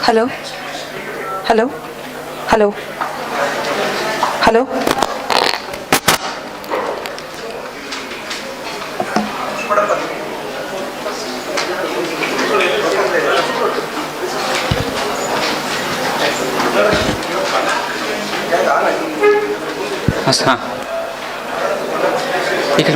Hello? Hello? Hello? Hello? हाँ ठीक है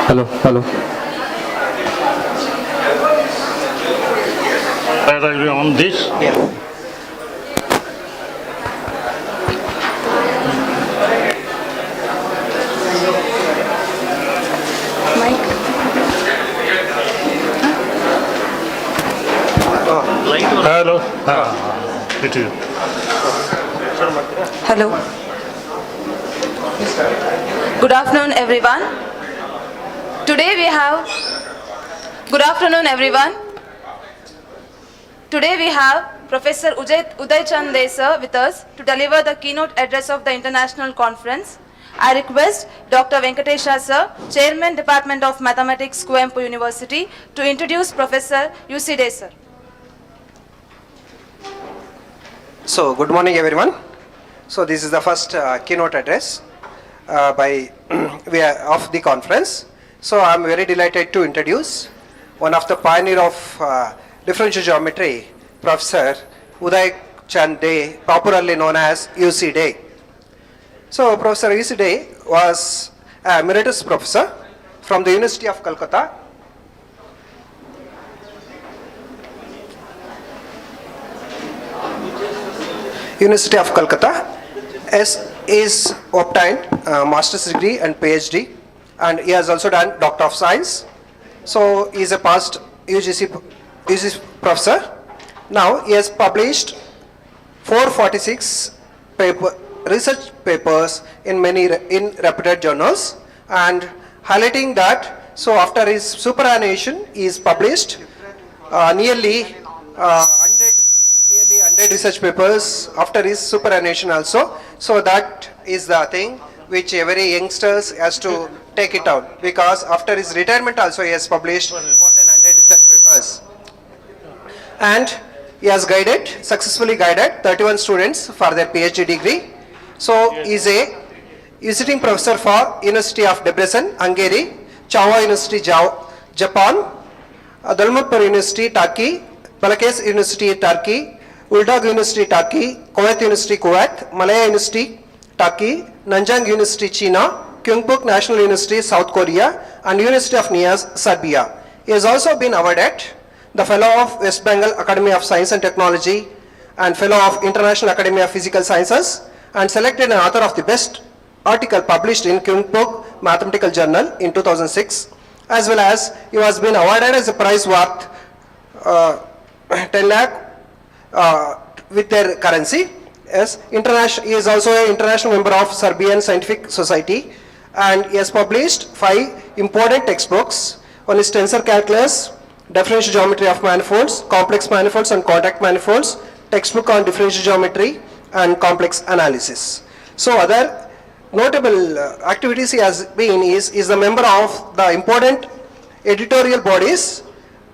hello hello Are you on this? Yeah. Mike? Hello. It is. Hello? Good afternoon, everyone. Today we have... Good afternoon, everyone. Today we have Professor Uday Chand Dey sir with us to deliver the keynote address of the international conference. I request Dr. Venkatesha sir, Chairman Department of Mathematics, Kuvempu University, to introduce Professor U.C. Dey sir. So, good morning everyone. So, this is the first keynote address of the conference. So, I am very delighted to introduce one of the pioneer of differential geometry, Professor Uday Chand Dey, popularly known as U.C. Dey. So, Professor U.C. Dey was a emeritus professor from the University of Calcutta. University of Calcutta is obtained master's degree and PhD, and he has also done Doctor of Science. So he is a past UGC professor. Now he has published 446 research papers in many reputed journals, and highlighting that, so after his superannuation he is published nearly 100 research papers after his superannuation also. So that is the thing which every youngsters has to take it out, because after his retirement also he has published more than 100 research papers. And he has successfully guided 31 students for their PhD degree. So he is a visiting professor for University of Debrecen, Hungary, Chawa University, Japan, Dalmutpur University, Turkey, Balakes University, Turkey, Uldag University, Turkey, Kuwait University, Kuwait, Malaya University, Turkey, Nanjang University, China, Kyungpook National University, South Korea, and University of Nias, Serbia. He has also been awarded the Fellow of West Bengal Academy of Science and Technology and Fellow of International Academy of Physical Sciences, and selected an author of the best article published in Kyungpook Mathematical Journal in 2006, as well as he has been awarded as a prize worth 10 lakh with their currency. Yes, he is also an international member of Serbian Scientific Society, and he has published 5 important textbooks. One is Tensor Calculus, Differential Geometry of Manifolds, Complex Manifolds and Contact Manifolds, textbook on Differential Geometry and Complex Analysis. So other notable activities he has been is the member of the important editorial bodies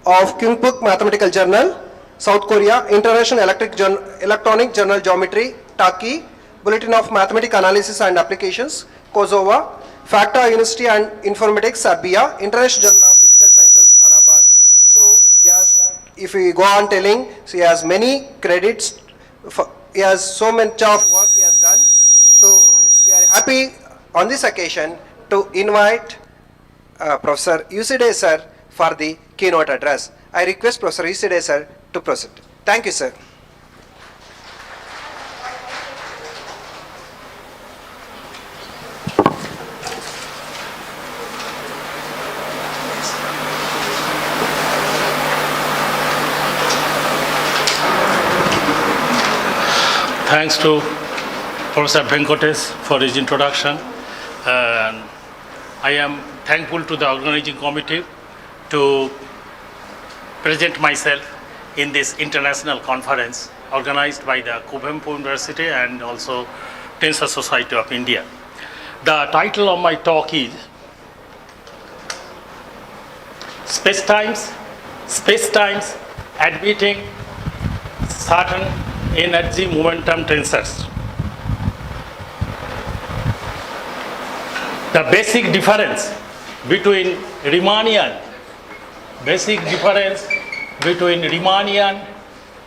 of Kyungpook Mathematical Journal, South Korea, International Electronic Journal Geometry, Turkey, Bulletin of Mathematical Analysis and Applications, Kosovo, Facta University and Informatics, Serbia, International Journal of Physical Sciences, Allahabad. So, yes, if we go on telling, so he has many credits, he has so much of work he has done. So, we are happy on this occasion to invite Professor U.C. Dey sir for the keynote address. I request Professor U.C. Dey sir to proceed. Thank you, sir. thanks to Professor Venkatesh for his introduction. And I am thankful to the organizing committee to present myself in this international conference organized by the Cosmology University and also Tensor Society of India. The title of my talk is Spacetimes admitting certain energy momentum tensors. The basic difference between Riemannian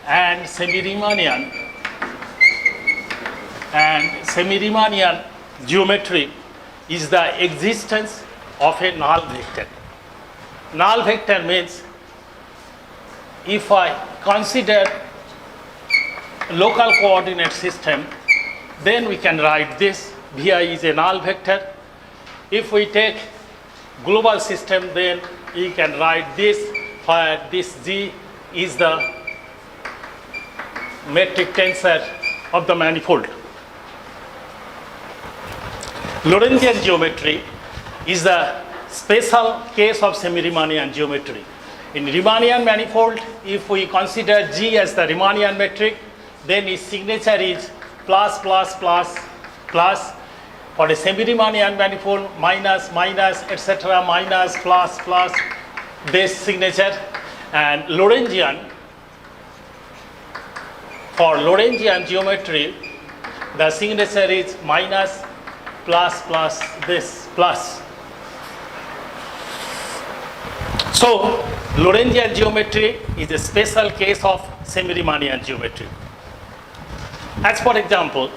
and semi-Riemannian geometry is the existence of a null vector. Null vector means if I consider local coordinate system, then we can write this Vi is a null vector. If we take global system, then we can write this where this G is the metric tensor of the manifold. Lorentzian geometry is the special case of semi-Riemannian geometry. In Riemannian manifold, if we consider G as the Riemannian metric, then its signature is plus, plus, plus, plus. For a semi-Riemannian manifold, minus, minus, etc., minus, plus, plus, this signature. And Lorentzian, for Lorentzian geometry, the signature is minus, plus, plus, this, plus. So, Lorentzian geometry is a special case of semi-Riemannian geometry. As for example,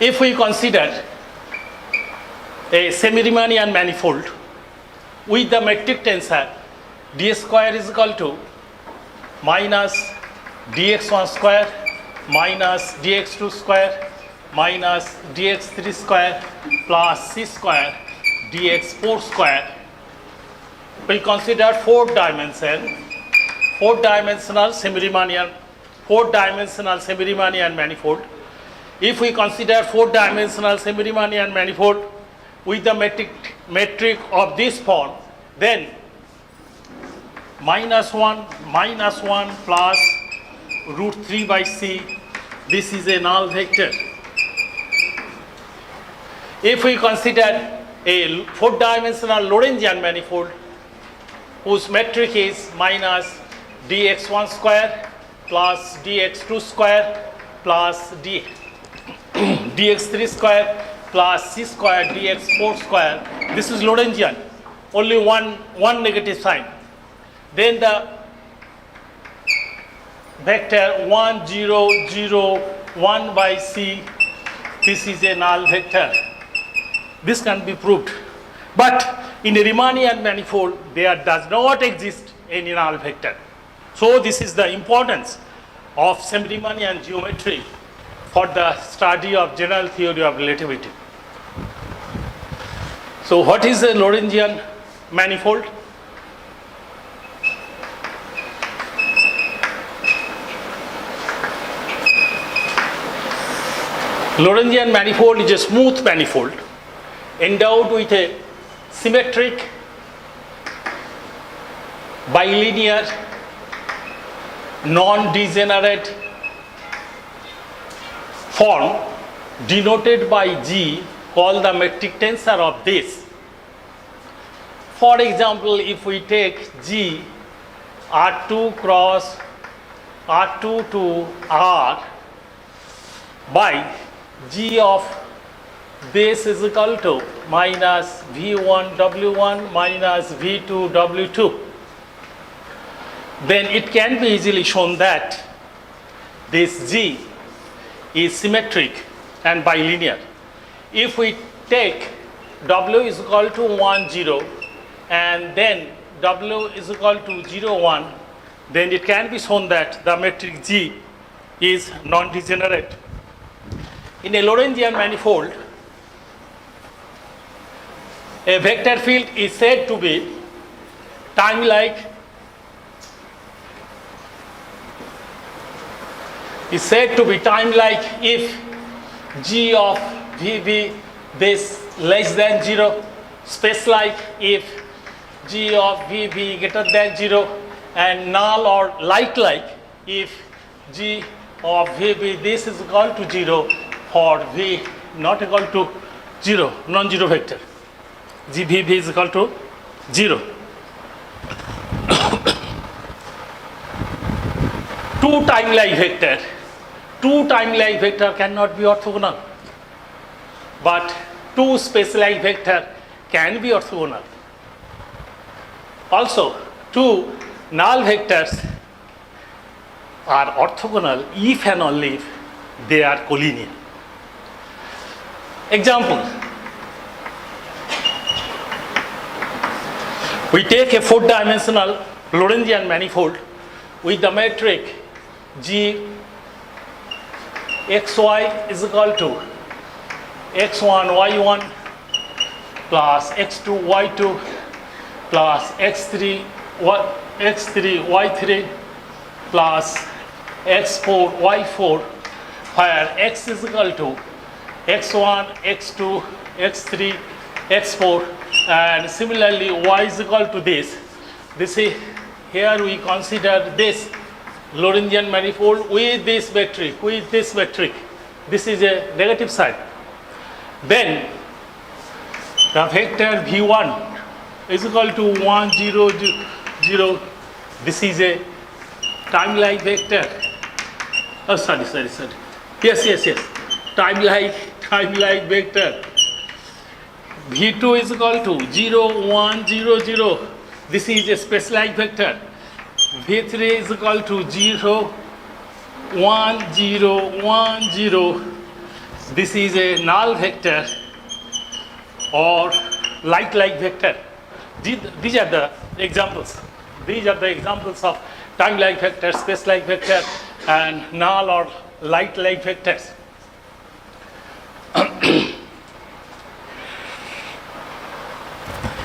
if we consider a semi-Riemannian manifold with the metric tensor d square is equal to minus dx1 square minus dx2 square minus dx3 square plus c square dx4 square, we consider four-dimensional semi-Riemannian manifold. If we consider four-dimensional semi-Riemannian manifold with the metric of this form, then minus 1 plus root 3 by c, this is a null vector. If we consider a four-dimensional Lorentzian manifold whose metric is minus dx1 square plus dx2 square plus dx3 square plus c square dx4 square, this is Lorentzian, only one negative sign. Then the vector 1, 0, 0, 1 by c, this is a null vector. This can be proved. But in a Riemannian manifold, there does not exist any null vector. So this is the importance of semi-Riemannian geometry for the study of general theory of relativity. So what is a Lorentzian manifold? Lorentzian manifold is a smooth manifold endowed with a symmetric, bilinear, non-degenerate form denoted by G, called the metric tensor of this. For example, if we take G R2 cross R2 to R by G of this is equal to minus V1 W1 minus V2 W2, then it can be easily shown that this G is symmetric and bilinear. If we take W is equal to 1, 0 and then W is equal to 0, 1, then it can be shown that the metric G is non-degenerate. In a Lorentzian manifold, a vector field is said to be time-like is said to be time-like if g of VB this less than 0, space-like if g of VB greater than 0, and null or light-like if g of VB this is equal to 0 for V not equal to 0, non-zero vector. G VB is equal to 0. Two time-like vector cannot be orthogonal, but two space-like vector can be orthogonal. Also, two null vectors are orthogonal if and only if they are collinear. Example, we take a four-dimensional Lorentzian manifold with the metric G xy is equal to x1 y1 plus x2 y2 plus x3 y3 plus x4 y4, where x is equal to x1 x2 x3 x4, and similarly y is equal to this. This is, here we consider this Lorentzian manifold with this metric, This is a negative sign. Then the vector v1 is equal to 1 0 0. This is a time-like vector. Oh, sorry. Yes. Time-like vector. V2 is equal to 0 1 0 0. This is a space-like vector. V3 is equal to 0 1 0 1 0. This is a null vector or light-like vector. These are the examples. These are the examples of time-like vector, space-like vector, and null or light-like vectors.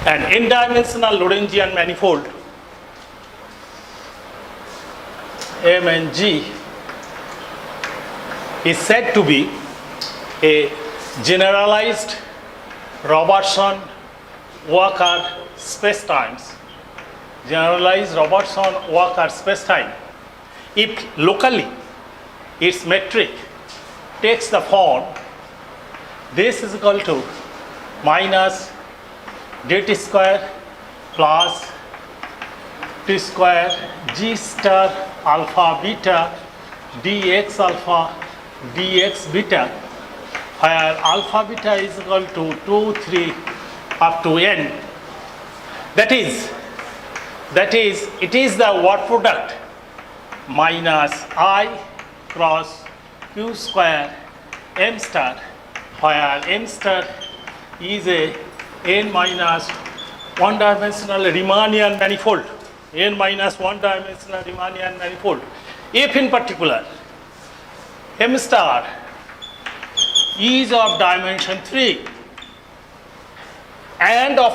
An n-dimensional Lorentzian manifold M and G is said to be a generalized Robertson-Walker spacetimes. Generalized Robertson-Walker spacetime if locally its metric takes the form this is equal to minus dt square plus t square g star alpha beta dx alpha dx beta, where alpha beta is equal to 2 3 up to n. That is it is the word product minus I cross q square m star, where m star is a n minus one dimensional Riemannian manifold. N minus one dimensional Riemannian manifold. If in particular m star is of dimension 3 and of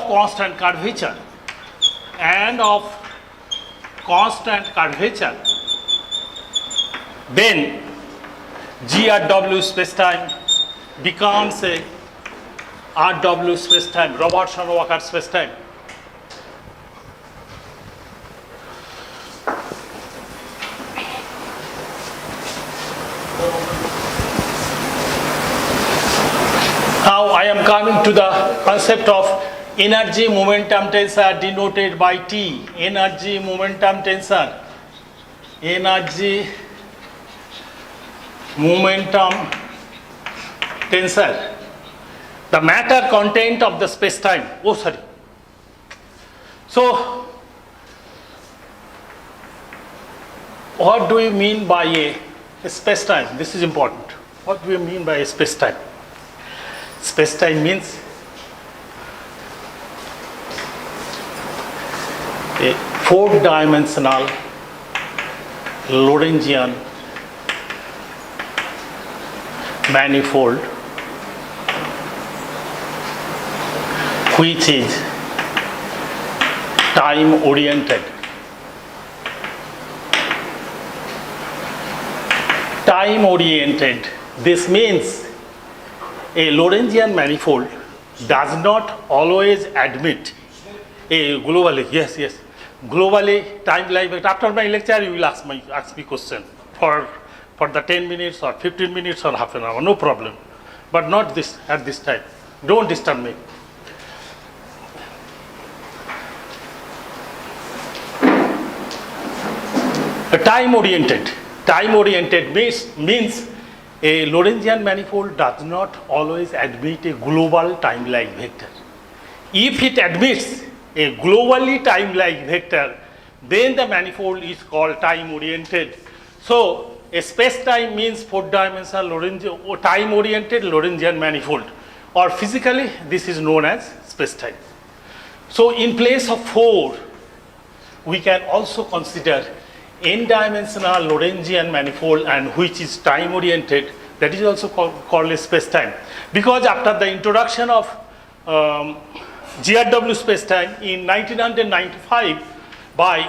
constant curvature then GRW spacetime becomes a RW spacetime, Robertson-Walker spacetime. Now I am coming to the concept of energy momentum tensor denoted by T. Energy momentum tensor. The matter content of the spacetime. So, what do we mean by a spacetime? This is important. What do we mean by a spacetime? Spacetime means a four-dimensional Lorentzian manifold which is time oriented. time oriented. This means a Lorentzian manifold does not always admit a globally, globally time like that. After my lecture, you will ask me question for the 10 minutes or 15 minutes or half an hour, no problem. But not this at this time. Don't disturb me. Time oriented means a Lorentzian manifold does not always admit a global time-like vector. If it admits a globally time-like vector, then the manifold is called time-oriented. So, a space-time means four-dimensional time-oriented Lorentzian manifold, or physically this is known as space-time. So, in place of 4, we can also consider n-dimensional Lorentzian manifold, and which is time-oriented, that is also called a space-time. Because after the introduction of GRW space-time in 1995 by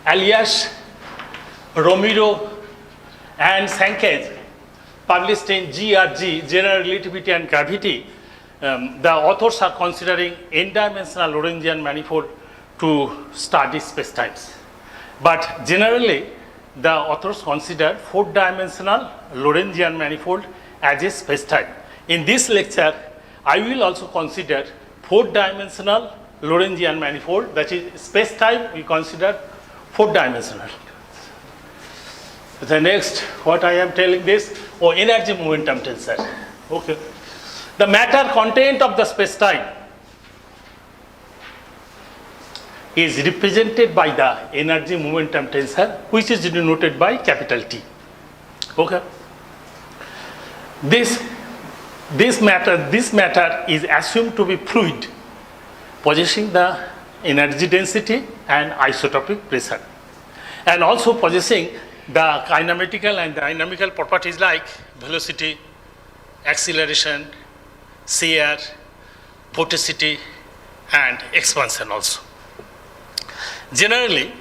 Elias, Romero and Sanchez, published in GRG, General Relativity and Gravity, the authors are considering n-dimensional Lorentzian manifold to study spacetimes. But generally, the authors consider 4-dimensional Lorentzian manifold as a spacetime. In this lecture, I will also consider 4-dimensional Lorentzian manifold, that is spacetime we consider 4-dimensional. The next, what I am telling this, energy momentum tensor. Okay. The matter content of the spacetime is represented by the energy momentum tensor, which is denoted by capital T. Okay. This matter is assumed to be fluid, possessing the energy density and isotopic pressure, and also possessing the kinematical and dynamical properties like velocity, acceleration, shear, vorticity, and expansion also. Generally,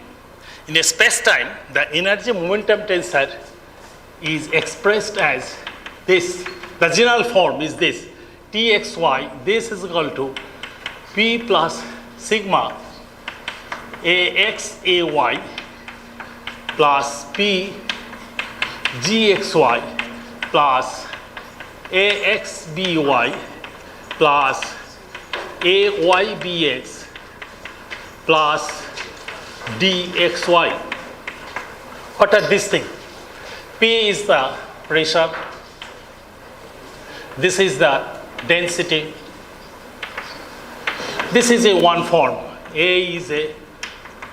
in a space-time, the energy momentum tensor is expressed as this. The general form is this: Txy, this is equal to P plus sigma Axay plus P Gxy plus Axby plus Aybx plus dxy. What are these things? P is the pressure, this is the density, this is a one form, A is a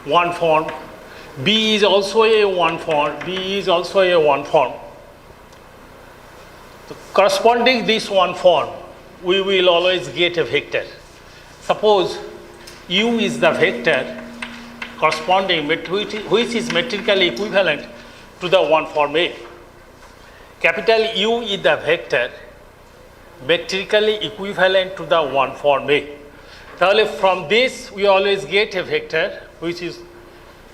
one form, B is also a one form, B is also a one form. So corresponding this one form, we will always get a vector. Suppose U is the vector corresponding, which is metrically equivalent to the one form A. Capital U is the vector metrically equivalent to the one form A. So from this we always get a vector which is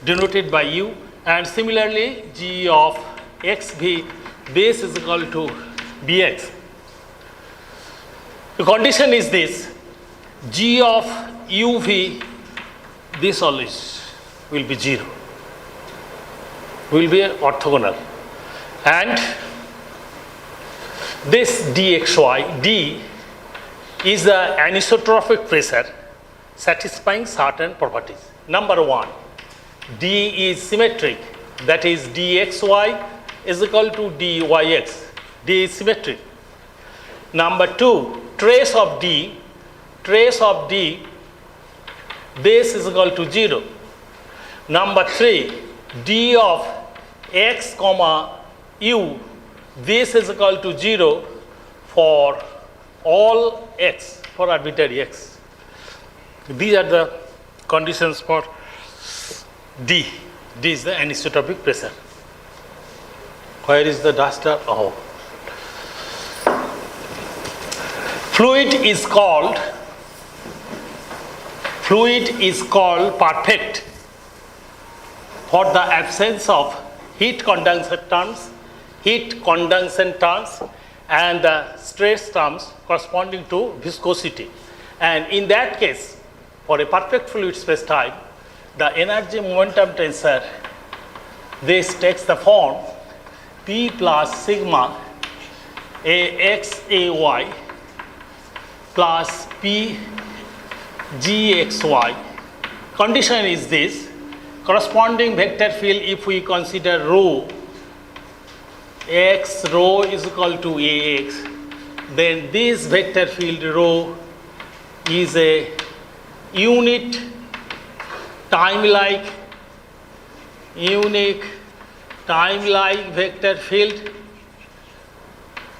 denoted by U, and similarly G of xv, this is equal to bx. The condition is this: G of uv, this always will be 0, will be orthogonal, and this dxy, d is the anisotropic pressure satisfying certain properties. Number 1, d is symmetric, that is dxy is equal to dyx, d is symmetric. Number 2, trace of d, this is equal to 0. Number 3, d of x comma u, this is equal to 0 for all x, for arbitrary x. These are the conditions for d. D is the anisotropic pressure. Where is the duster? Oh. Fluid is called perfect for the absence of heat condensation terms, and the stress terms corresponding to viscosity. And in that case, for a perfect fluid space-time, the energy momentum tensor, this takes the form P plus sigma AXAY plus P GXY. Condition is this: corresponding vector field, if we consider rho, x rho is equal to AX, then this vector field rho is a unique time-like vector field,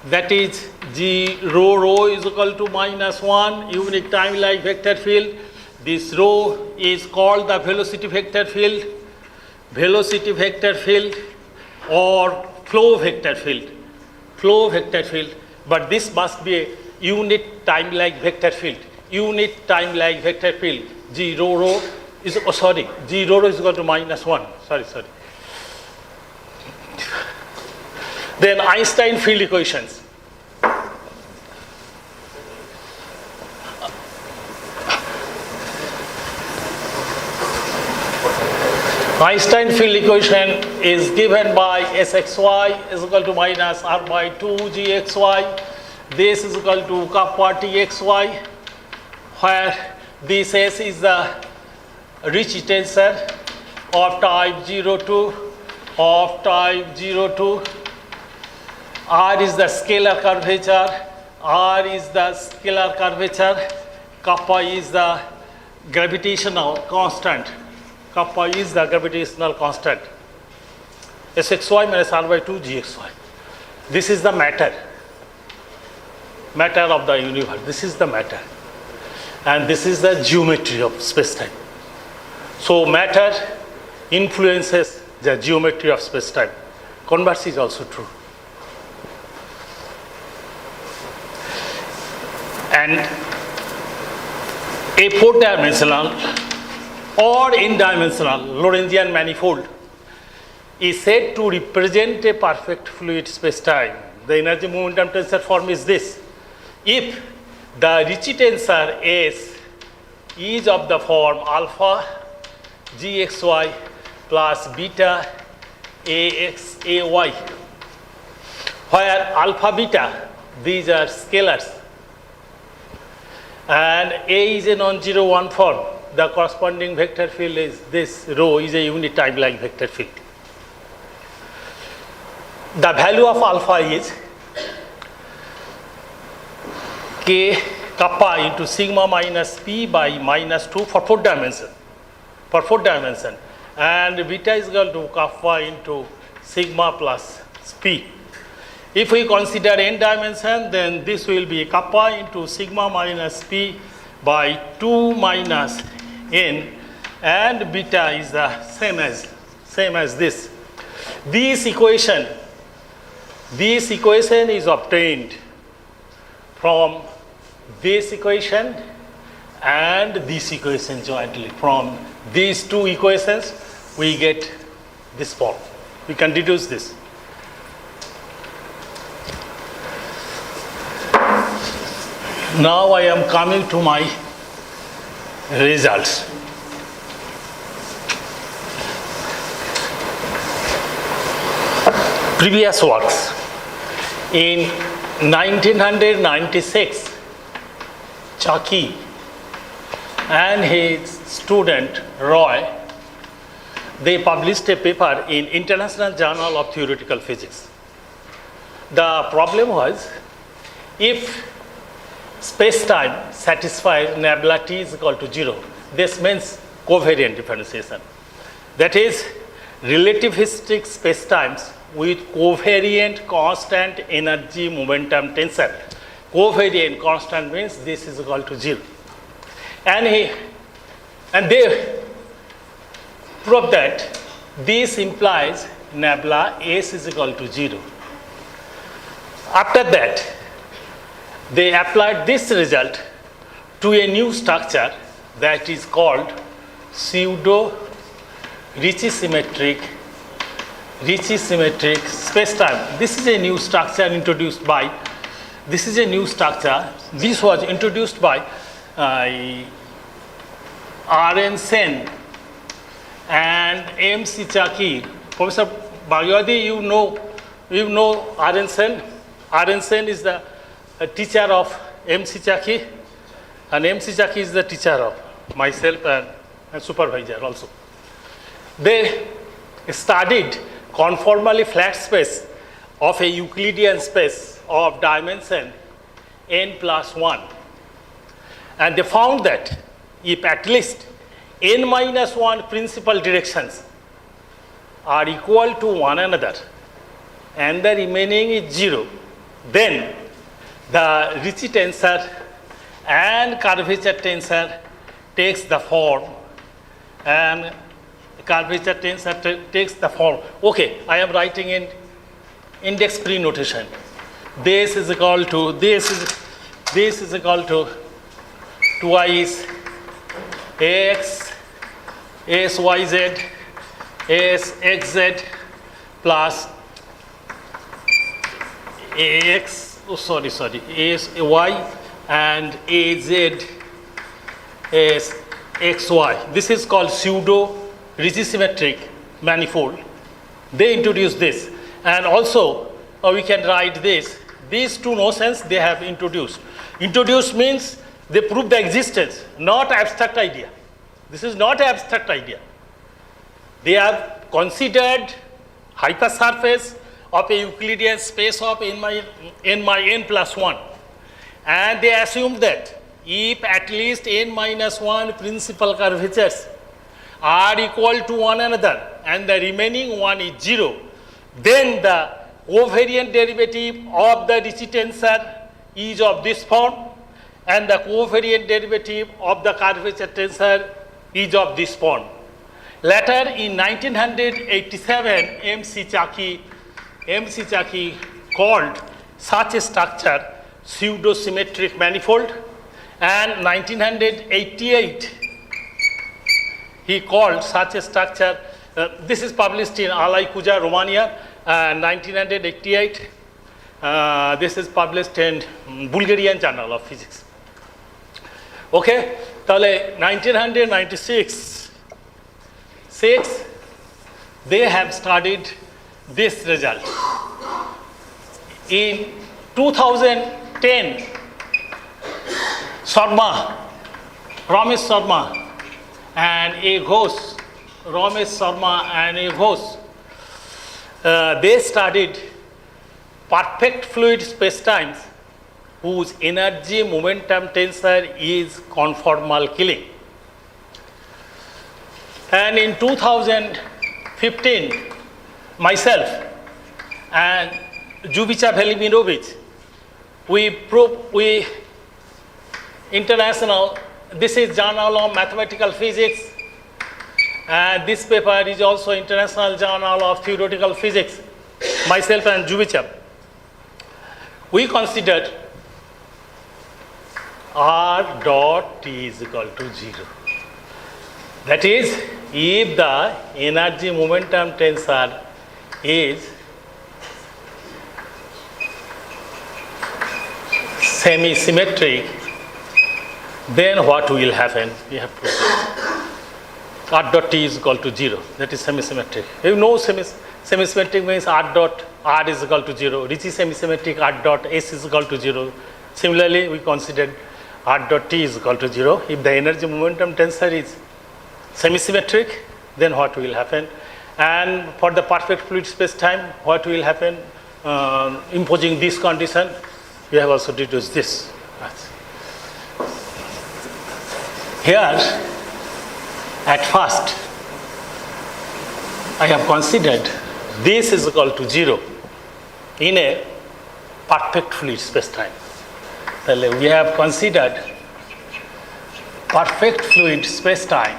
that is G rho is equal to -1, unique time-like vector field. This rho is called the velocity vector field or flow vector field, but this must be a unit time-like vector field. G rho is, G rho is equal to -1, sorry. Then Einstein field equations. Einstein field equation is given by Sxy is equal to minus R by 2 Gxy. This is equal to kappa Txy, where this S is the Ricci tensor of type 02, R is the scalar curvature, kappa is the gravitational constant. Sxy minus R by 2 Gxy. This is the matter of the universe. This is the matter. And this is the geometry of space-time. So matter influences the geometry of space-time. Converse is also true. And a 4-dimensional or n-dimensional Lorentzian manifold is said to represent a perfect fluid space-time. The energy momentum tensor form is this: if the Ricci tensor S is of the form alpha Gxy plus beta AXAY, where alpha beta, these are scalars, and A is a non-zero one form, the corresponding vector field is this rho is a unit time-like vector field. The value of alpha is k kappa into sigma minus p by -2 for 4 dimension, and beta is equal to kappa into sigma plus p. If we consider n dimension, then this will be kappa into sigma minus p by 2 minus n, and beta is the same as this. This equation is obtained from this equation and this equation jointly. From these two equations we get this form. We can deduce this. Now I am coming to my results. Previous works. In 1996, Chucky and his student Roy, they published a paper in International Journal of Theoretical Physics. The problem was, if space-time satisfies nabla T is equal to 0, this means covariant differentiation. That is, relativistic space-times with covariant constant energy momentum tensor. Covariant constant means this is equal to 0. And they proved that this implies nabla S is equal to 0. After that, they applied this result to a new structure that is called pseudo Ricci symmetric Ricci symmetric spacetime. This is a new structure introduced by, this is a new structure. This was introduced by R.N. Sen and M.C. Chaki. Professor Bhagyawati, you know R.N. Sen. R.N. Sen is the teacher of M.C. Chaki, and M.C. Chaki is the teacher of myself and supervisor also. They studied conformally flat space of a Euclidean space of dimension n plus 1. And they found that if at least n minus 1 principal directions are equal to one another and the remaining is 0, then the Ricci tensor and curvature tensor takes the form, and curvature tensor takes the form. Okay, I am writing in index pre-notation. This is equal to this is equal to twice x s y z s x z plus ax s y and az s x y. This is called pseudo Ricci symmetric manifold. They introduced this, and also we can write this. These two notions they have introduced. Introduced means they prove the existence, not abstract idea. This is not an abstract idea. They have considered hypersurface of a Euclidean space of n plus 1, and they assumed that if at least n minus 1 principal curvatures are equal to one another and the remaining one is 0, then the covariant derivative of the Ricci tensor is of this form, and the covariant derivative of the curvature tensor is of this form. Later in 1987, M.C. Chaki called such a structure pseudo-symmetric manifold, and 1988 he called such a structure, this is published in Alai Kuja, Romania, 1988. This is published in Bulgarian Journal of Physics. Okay, তাহলে 1996, they have studied this result. In 2010, Ramesh Sharma and a Ghosh, they studied perfect fluid spacetimes whose energy momentum tensor is conformal Killing. And in 2015, myself and Ljubica Velimirovich, we international, this is Journal of Mathematical Physics, and this paper is also International Journal of Theoretical Physics. Myself and Ljubica, we considered r dot t is equal to 0. That is, if the energy momentum tensor is semi-symmetric, then what will happen? We have proved it. R dot t is equal to 0. That is semi-symmetric. You know semi-symmetric means r dot r is equal to 0. Ricci semi-symmetric r dot s is equal to 0. Similarly, we considered r dot t is equal to 0. If the energy momentum tensor is semi-symmetric, then what will happen? And for the perfect fluid space-time, what will happen? Imposing this condition, we have also deduced this. Here, at first, I have considered this is equal to 0 in a perfect fluid space-time. We have considered perfect fluid space-time.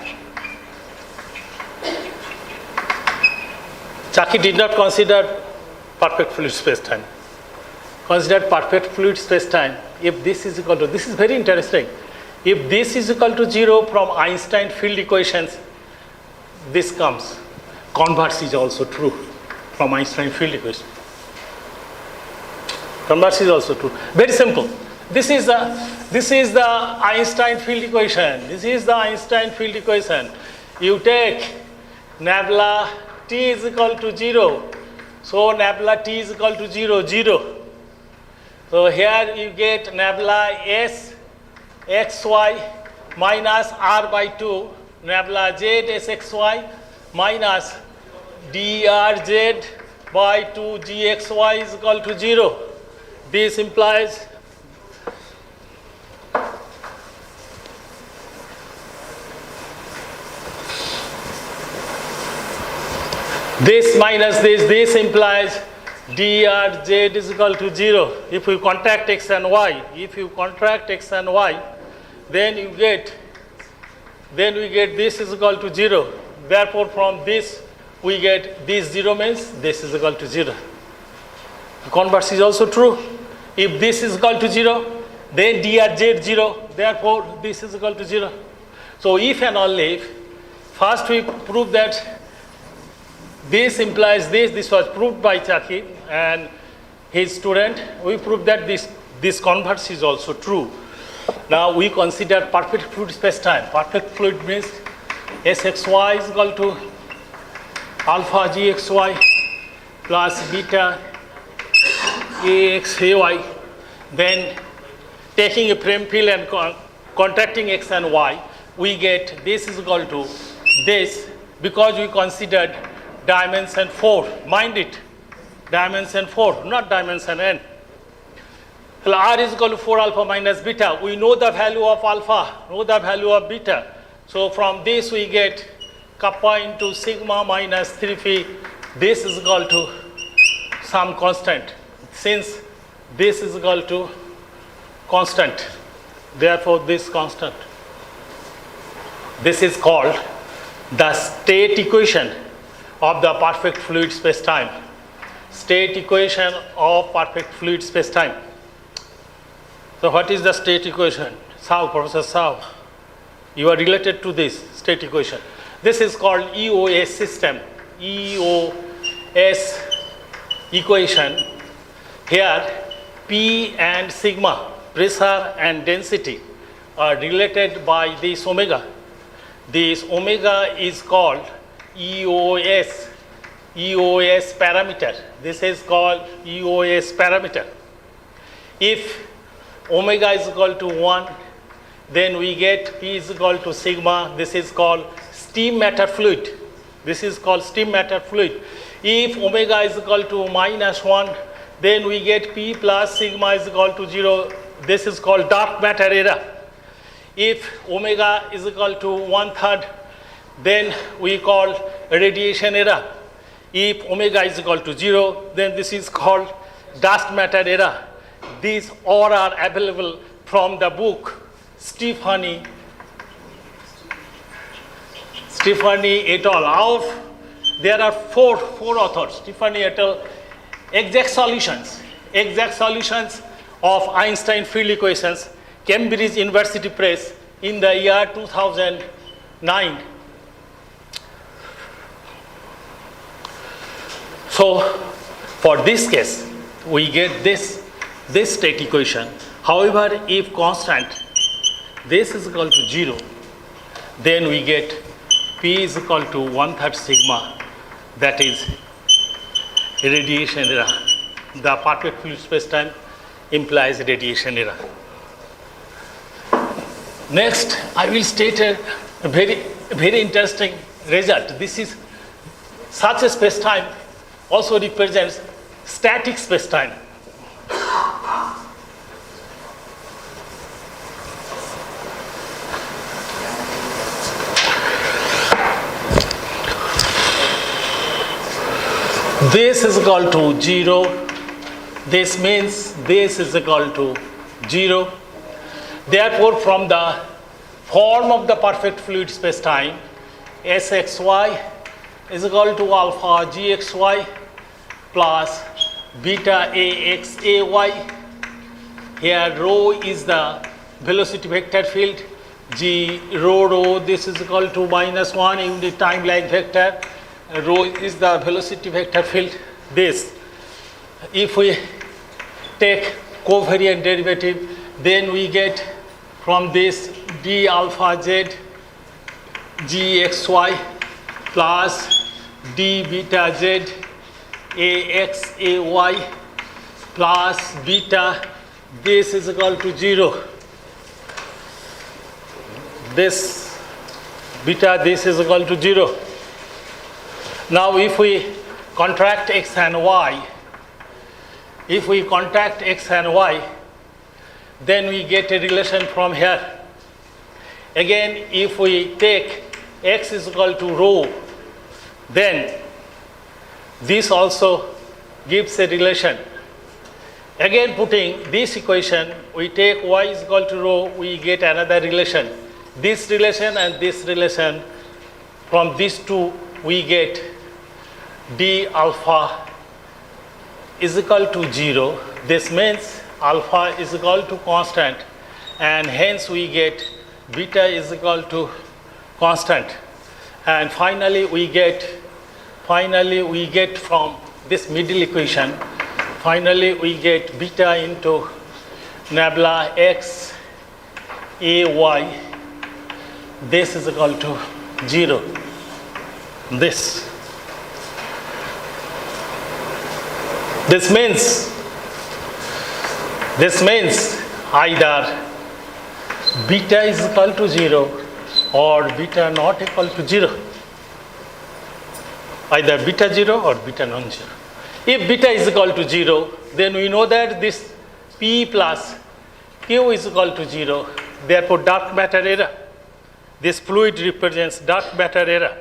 Chaki did not consider perfect fluid space-time. Considered perfect fluid space-time if this is equal to, this is very interesting. If this is equal to 0 from Einstein field equations, this comes. Converse is also true. from Einstein field equation. Converse is also true. Very simple. This is the Einstein field equation. This is the Einstein field equation. You take nabla t is equal to 0. So nabla t is equal to 0, 0. So here you get nabla s xy minus r by 2, nabla z s xy minus drz by 2 gxy is equal to 0. This implies this minus this implies drz is equal to 0. If you contract x and y, then we get this is equal to 0. Therefore, from this we get this 0 means this is equal to 0. The converse is also true. If this is equal to 0, then drz 0. Therefore, this is equal to 0. So, if and only if, first we prove that this implies this. This was proved by Chaki and his student. We proved that this converse is also true. Now we consider perfect fluid space-time. Perfect fluid means Sxy is equal to alpha gxy plus beta axay. Then taking a frame field and contracting x and y, we get this is equal to this because we considered dimension 4. Mind it, dimension 4, not dimension n. R is equal to 4 alpha minus beta. We know the value of alpha, know the value of beta. So from this we get kappa into sigma minus 3 phi. This is equal to some constant. Since this is equal to constant, therefore this constant. This is called the state equation of the perfect fluid space-time. State equation of perfect fluid space-time. So what is the state equation? Sao, Professor Sao, you are related to this state equation. This is called EOS system. EOS equation. Here P and sigma, pressure and density, are related by this omega. This omega is called EOS parameter. This is called EOS parameter. If omega is equal to 1, then we get P is equal to sigma. This is called steam matter fluid. This is called steam matter fluid. If omega is equal to minus 1, then we get P plus sigma is equal to 0. This is called dark matter era. If omega is equal to 1/3, then we call radiation era. If omega is equal to 0, then this is called dust matter era. These all are available from the book Stephanie et al. There are four authors. Stephanie et al. Exact solutions of Einstein field equations, Cambridge University Press in the year 2009. So for this case, we get this state equation. However, if constant, this is equal to 0, then we get P is equal to 1/3 sigma, that is radiation era. The perfect fluid space-time implies radiation era. Next, I will state a very interesting result. This is such a space-time also represents static space-time. This is equal to 0. This means this is equal to 0. Therefore, from the form of the perfect fluid space-time, Sxy is equal to alpha gxy plus beta axay. Here rho is the velocity vector field, g rho, this is equal to -1 unit time line vector rho is the velocity vector field. This, if we take covariant derivative, then we get from this d alpha z gxy plus d beta z ax ay plus beta, this is equal to 0. This beta, this is equal to 0. Now if we contract x and y, if we contract x and y, then we get a relation from here. Again, if we take x is equal to rho, then this also gives a relation. Again, putting this equation, we take y is equal to rho, we get another relation. This relation and this relation, from these two we get d alpha is equal to 0. This means alpha is equal to constant, and hence we get beta is equal to constant. And finally we get from this middle equation, finally we get beta into nabla x ay, this is equal to 0. This means either beta is equal to 0 or beta not equal to 0. Either beta 0 or beta non-zero. If beta is equal to 0, then we know that this P plus Q is equal to 0. Therefore, dark matter error. This fluid represents dark matter error.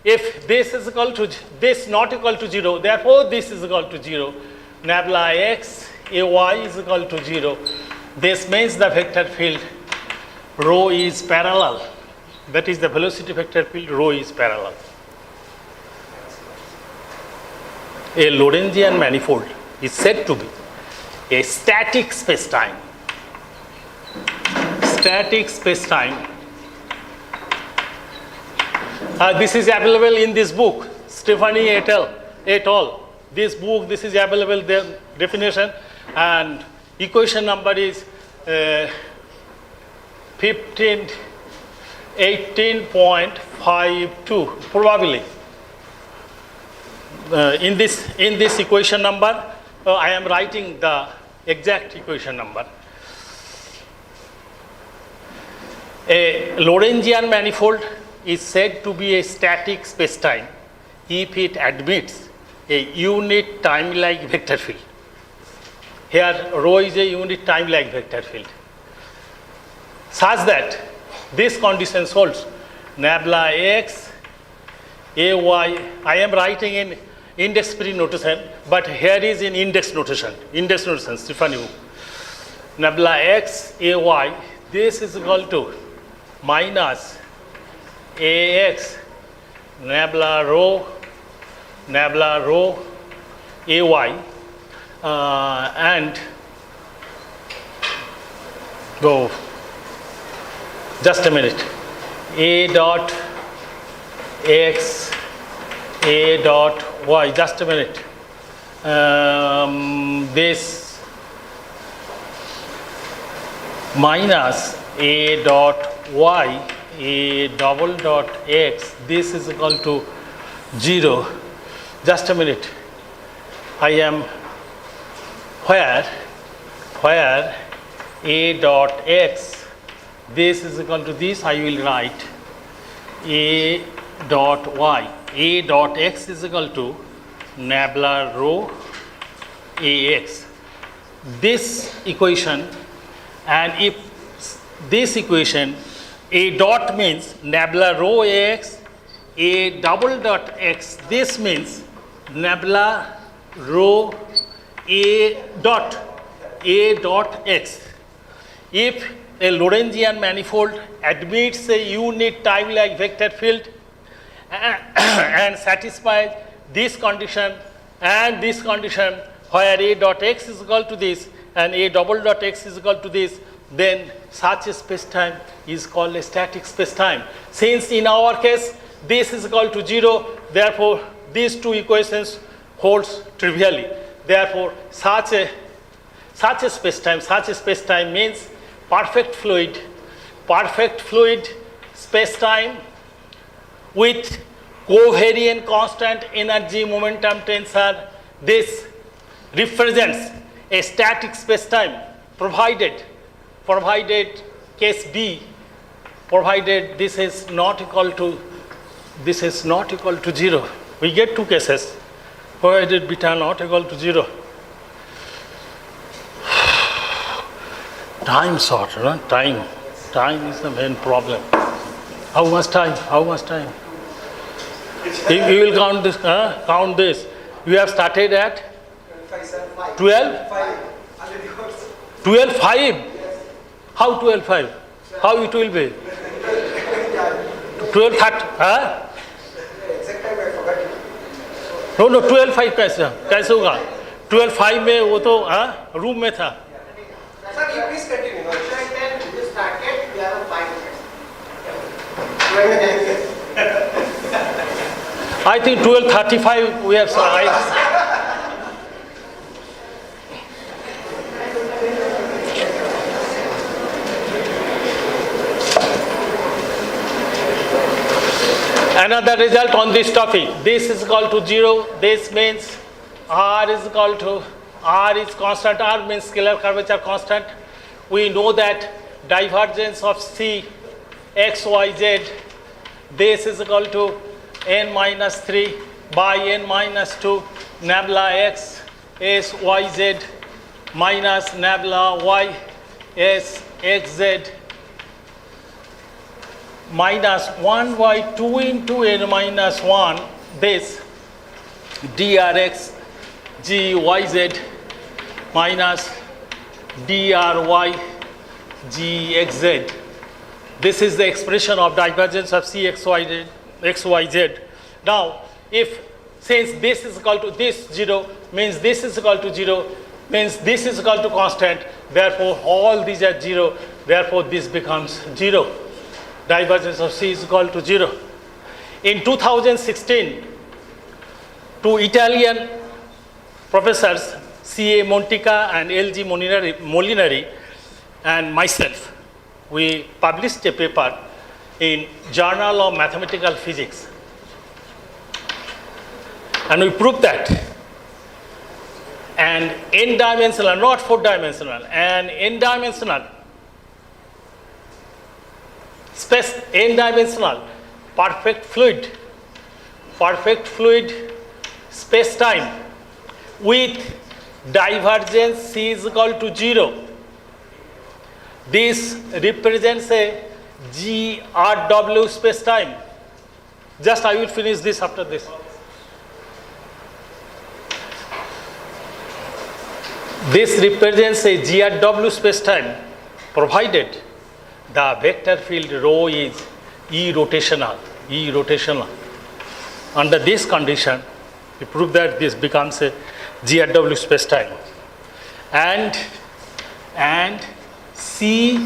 If this is equal to this not equal to 0, therefore this is equal to 0. Nabla x ay is equal to 0. This means the vector field rho is parallel. That is the velocity vector field rho is parallel. A Lorentzian manifold is said to be a static spacetime. Static spacetime. This is available in this book, Stephanie et al. This book, this is available, the definition, and equation number is 18.52 probably. In this equation number, I am writing the exact equation number. A Lorentzian manifold is said to be a static spacetime if it admits a unit time-like vector field. Here, rho is a unit time-like vector field, such that this condition holds. Nabla x, ay, I am writing in index-free notation, but here is in index notation, Stephanie. Nabla x, ay, this is equal to minus ax, nabla rho, ay, and go, just a minute, a dot x, a dot y, just a minute, this minus a dot y, a double dot x, this is equal to 0. Just a minute, I am where a dot x, this is equal to this, I will write a dot y, a dot x is equal to nabla rho ax. This equation, and if this equation, a dot means nabla rho ax, a double dot x, this means nabla rho a dot x. If a Lorentzian manifold admits a unit time-like vector field and satisfies this condition and this condition where a dot x is equal to this and a double dot x is equal to this, then such a spacetime is called a static spacetime. Since in our case this is equal to 0, therefore these two equations holds trivially. Therefore, such a space-time means perfect fluid space-time with covariant constant energy momentum tensor. This represents a static space-time provided case B, provided this is not equal to 0. We get two cases, provided beta not equal to 0. Time short, huh? Time is the main problem. How much time? You will count this. You have started at 12? 12:05. How 12:05? How it will be? 12:30? Huh? No, 12:05 कैसे होगा? 12:05 में वो तो room में था. Sir, you please continue. We started, we are on 5 minutes. I think 12:35 we have started. Another result on this topic. This is equal to 0. This means R is constant. R means scalar curvature constant. We know that divergence of C x, y, z. This is equal to n minus 3 by n minus 2 nabla x s y z minus nabla y s x z minus 1 by 2 into n minus 1, this drx gYz minus dry gxz. This is the expression of divergence of C xyz. Now, since this is equal to this 0, means this is equal to 0, means this is equal to constant, therefore all these are 0, therefore this becomes 0. Divergence of C is equal to 0. In 2016, two Italian professors, C.A. Montica and L.G. Molinari and myself, we published a paper in Journal of Mathematical Physics. And we proved that an n-dimensional, not 4-dimensional, an n-dimensional space, n-dimensional perfect fluid space-time with divergence C is equal to 0. This represents a GRW space-time. Just I will finish this after this. This represents a GRW space-time provided the vector field rho is E-rotational. Under this condition, we prove that this becomes a GRW space-time. And C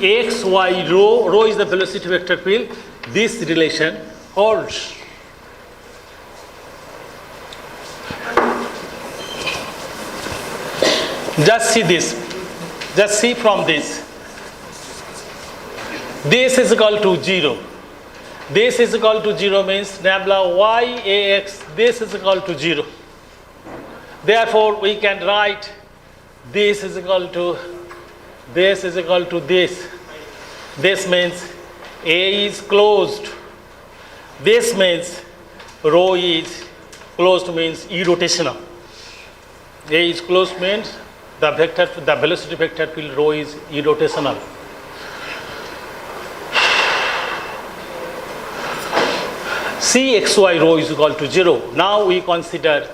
x, y, rho is the velocity vector field. This relation holds. Just see this. Just see from this. This is equal to 0. This is equal to 0 means nabla y ax, this is equal to 0. Therefore, we can write this is equal to this. This means A is closed. This means rho is closed means E-rotational. A is closed means the velocity vector field rho is E-rotational. Cxy rho is equal to 0. Now we consider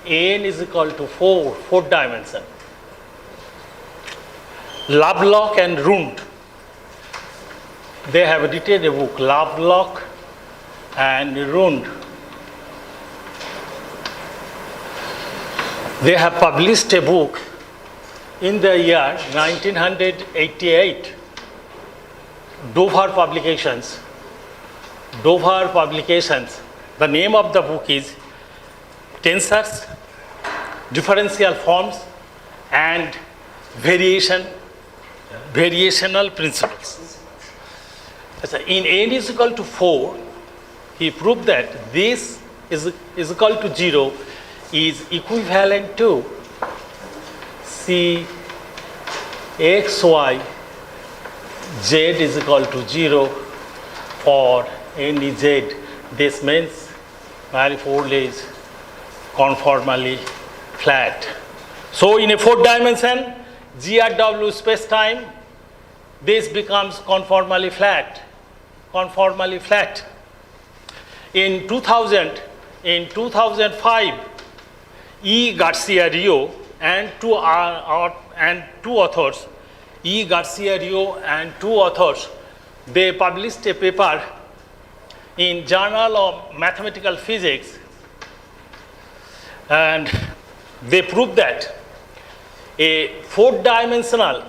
n is equal to 4 dimension. Lovelock and Rund, they have written a book, Lovelock and Rund. They have published a book in the year 1988, Dover Publications. Dover Publications. The name of the book is Tensors, Differential Forms and Variational Principles. So in n is equal to 4, he proved that this is equal to 0 is equivalent to C x, y, z is equal to 0 for any z. This means manifold is conformally flat. So in a 4th dimension, GRW space-time, this becomes conformally flat. In 2005, E. Garcia-Rio and two authors, E. Garcia-Rio and two authors, they published a paper in Journal of Mathematical Physics, and they proved that a fourth dimensional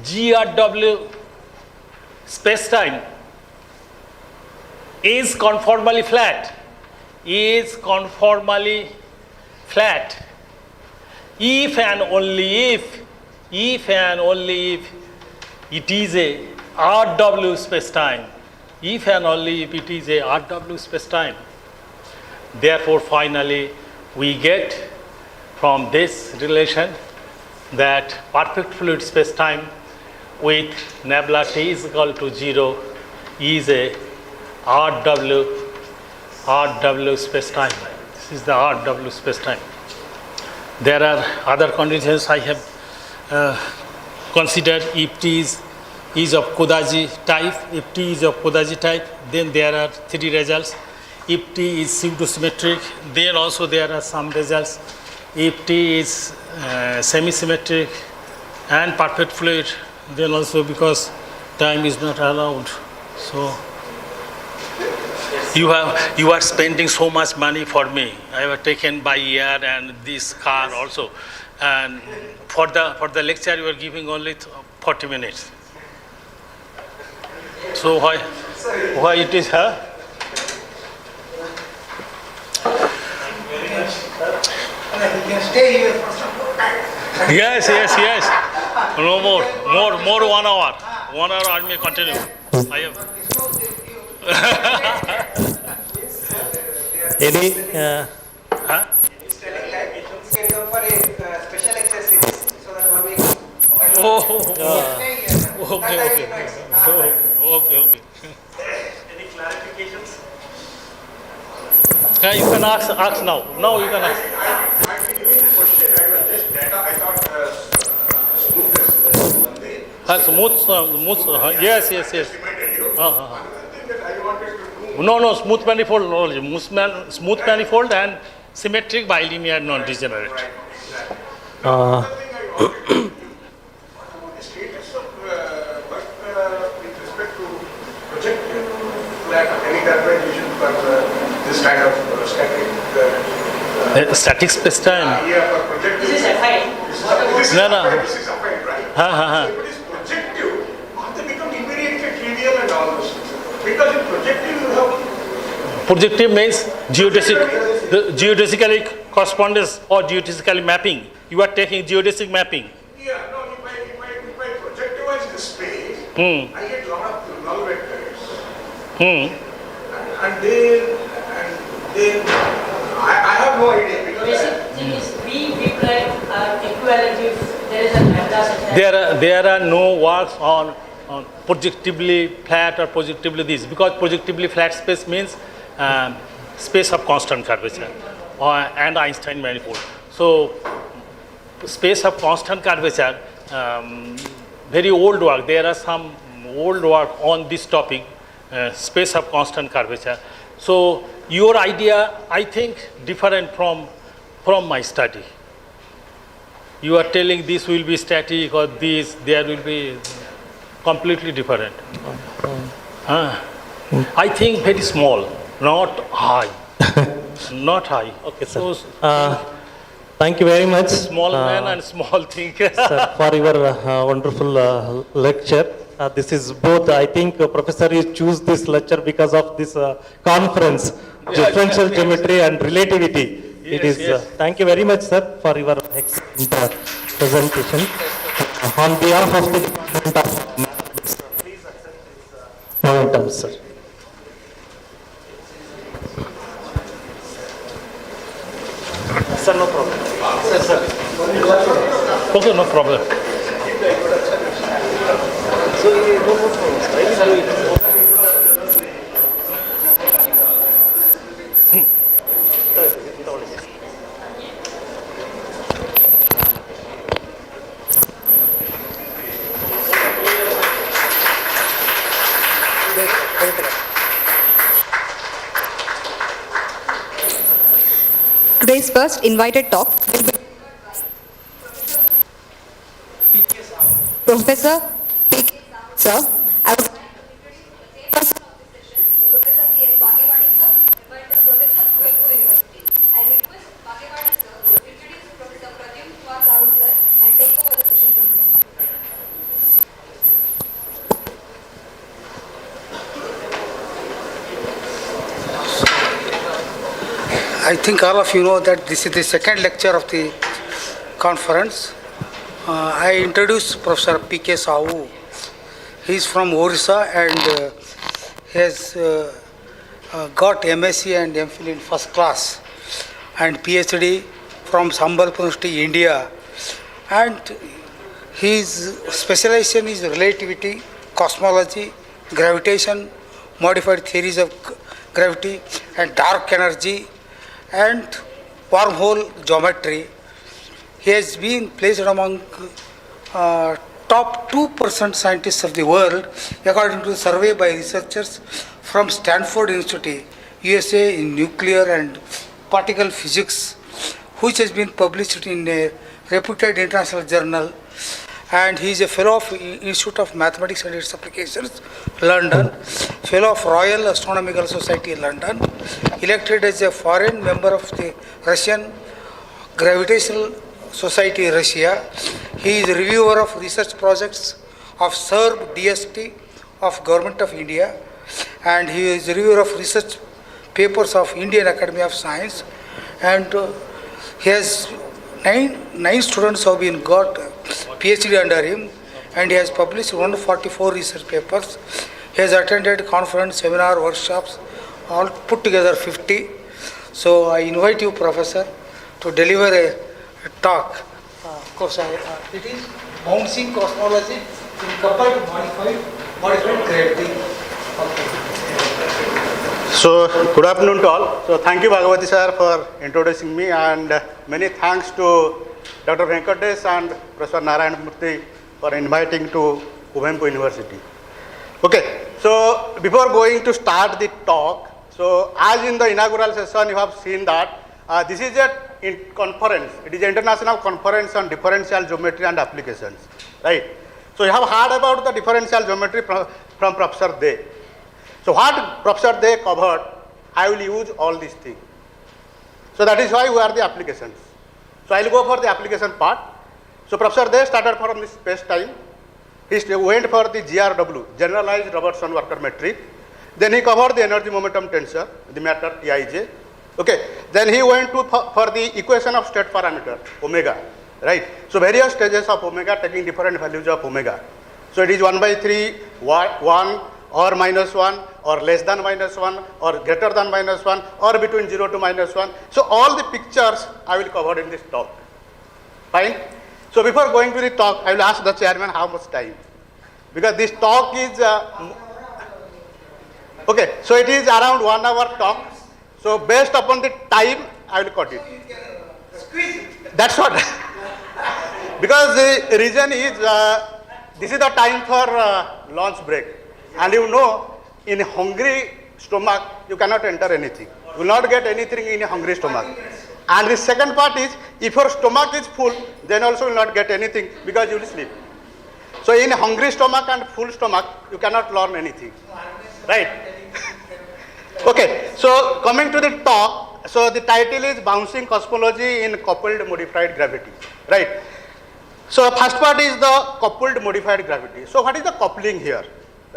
GRW spacetime is conformally flat, if and only if it is a RW spacetime, if and only if it is a RW spacetime. Therefore, finally, we get from this relation that perfect fluid spacetime with nebula T is equal to 0 is a RW spacetime. This is the RW spacetime. There are other conditions I have considered. If T is of Kodaji type, then there are 3 results. If T is pseudosymmetric, then also there are some results. If T is semi-symmetric and perfect fluid, then also because time is not allowed. So you are spending so much money for me. I have taken by year and this car also. And for the lecture you are giving only 40 minutes. So why it is, huh? You can stay here for some more time. Yes. No more 1 hour. 1 hour I may continue. I have. Any Huh? It's telling that you can come for a special lecture series so that 1 week. Okay. Any clarifications? Yeah, you can ask now. Now you can ask. I think in the question I was just data. I thought smoothness one day. Yes. Reminded you. Another thing that I wanted to know. No, smooth manifold knowledge. Smooth manifold and symmetric bilinear non-degenerate. Right, exactly. Another thing I wanted to know. What about the status of work with respect to projective flat any characterization for this kind of static? Static space-time. Yeah, for projective. This is a file. This is No. This is applied, right? Ha. So if it is projective, they become immediately trivial and all those things. Because in projective you have Projective means geodesically correspondence or geodesically mapping. You are taking geodesic mapping. yeah, no, if I projectivize the space, I get lot of null vectors. And then I have no idea because Basic thing is V prime are equivalent if there is a lambda such as There are no works on projectively flat or projectively this, because projectively flat space means space of constant curvature and Einstein manifold. So space of constant curvature, very old work. There are some old work on this topic, space of constant curvature. So your idea, I think, different from my study. You are telling this will be static or this, there will be completely different. I think very small, not high. Not high. Okay, so thank you very much, small man and small thing. sir, for your wonderful lecture. This is both, I think Professor is choose this lecture because of this conference, differential geometry and relativity. It is, yes. thank you very much, sir, for your excellent presentation. On behalf of the Department of Mathematics, please accept this momentum, sir. Sir, no problem. Sir. Okay, no problem. Today's first invited talk will be Professor P.K. Sir. I would like to introduce the chairperson of this session, Professor C.S. Bhagewani sir, invited Professor Cosmology University. I request Bhagewani sir to introduce Professor Pradyum Kumar Sahu sir and take over the session from here. I think all of you know that this is the second lecture of the conference. I introduce Professor P.K. Sahu. He is from Orissa and he has got MSc and MPhil in first class and PhD from Sambalpur University, India. And his specialization is relativity, cosmology, gravitation, modified theories of gravity and dark energy and wormhole geometry. He has been placed among top 2% scientists of the world according to a survey by researchers from Stanford Institute, USA in nuclear and particle physics, which has been published in a reputed international journal. And he is a fellow of Institute of Mathematics and its Applications, London, fellow of Royal Astronomical Society, London, elected as a foreign member of the Russian Gravitational Society, Russia. He is reviewer of research projects of SERB DST of Government of India, and he is reviewer of research papers of Indian Academy of Science, and he has nine students have been got PhD under him, and he has published 144 research papers. He has attended conference, seminar, workshops, all put together 50. So I invite you, Professor, to deliver a talk. Of course, it is bouncing cosmology in coupled modified gravity. So, good afternoon to all. So, thank you Bhagavati sir for introducing me, and many thanks to Dr. Venkatesh and Professor Narayan Murthy for inviting to Kuvempu University. Okay, so before going to start the talk, so as in the inaugural session you have seen that this is a conference, it is an international conference on differential geometry and applications, right? So you have heard about the differential geometry from Professor De. So what Professor De covered, I will use all these things. So that is why we are the applications. So I will go for the application part. So Professor De started from the space time. He went for the GRW, generalized Robertson worker metric. Then he covered the energy momentum tensor, the matter Tij. Okay. Then he went to for the equation of state parameter omega, right? So various stages of omega taking different values of omega. So it is 1/3, 1 or -1 or less than -1 or greater than -1 or between 0 to -1. So all the pictures I will cover in this talk. Fine. So before going to the talk, I will ask the chairman how much time, because this talk is okay. So it is around 1 hour talk. So based upon the time, I will cut it. That's what. Because the reason is this is the time for lunch break, and you know, in a hungry stomach you cannot enter anything. You will not get anything in a hungry stomach. And the second part is, if your stomach is full, then also you will not get anything because you will sleep. So in a hungry stomach and full stomach, you cannot learn anything, right? Okay, so coming to the talk, so the title is Bouncing Cosmology in Coupled Modified Gravity, right? So first part is the coupled modified gravity. So what is the coupling here,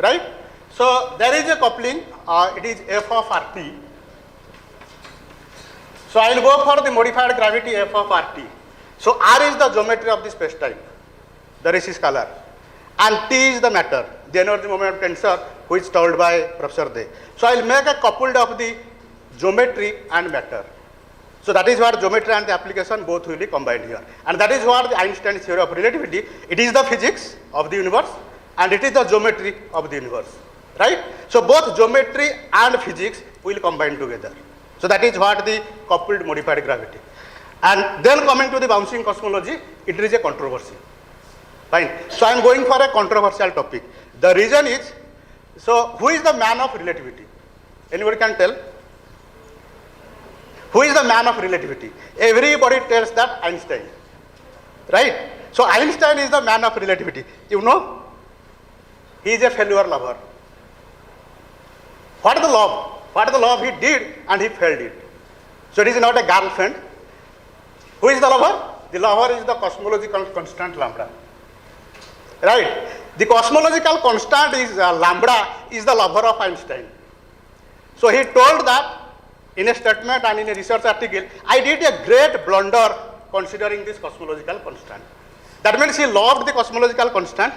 right? So there is a coupling, it is f of RT. So I will go for the modified gravity f of RT. So R is the geometry of the space-time, the rest is scalar, and T is the matter, the energy moment tensor, which is told by Professor De. So I will make a coupled of the geometry and matter. So that is what geometry and the application both will be combined here. And that is what the Einstein theory of relativity, it is the physics of the universe and it is the geometry of the universe, right? So both geometry and physics will combine together. So that is what the coupled modified gravity. And then coming to the bouncing cosmology, it is a controversy. Fine. So I am going for a controversial topic. The reason is, so who is the man of relativity? Anybody can tell? Who is the man of relativity? Everybody tells that Einstein, right? So Einstein is the man of relativity. You know, he is a failure lover. What is the love? What is the love he did and he failed it? So it is not a girlfriend. Who is the lover? The lover is the cosmological constant lambda, right? The cosmological constant is lambda is the lover of Einstein. So he told that in a statement and in a research article, I did a great blunder considering this cosmological constant. That means he loved the cosmological constant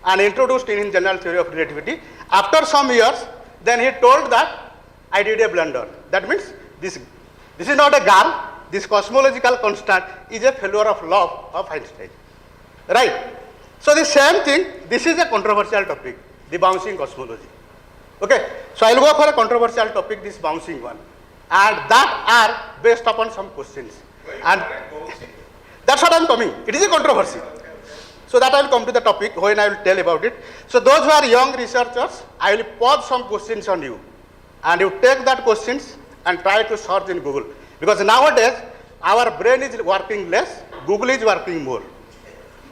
and introduced in his general theory of relativity. After some years, then he told that I did a blunder. That means this is not a girl, this cosmological constant is a failure of love of Einstein, right? So the same thing, this is a controversial topic, the bouncing cosmology. Okay, so I will go for a controversial topic, this bouncing one. And that are based upon some questions. And that's what I am coming. It is a controversy. So that I will come to the topic when I will tell about it. So those who are young researchers, I will pose some questions on you. And you take that questions and try to search in Google. Because nowadays, our brain is working less, Google is working more.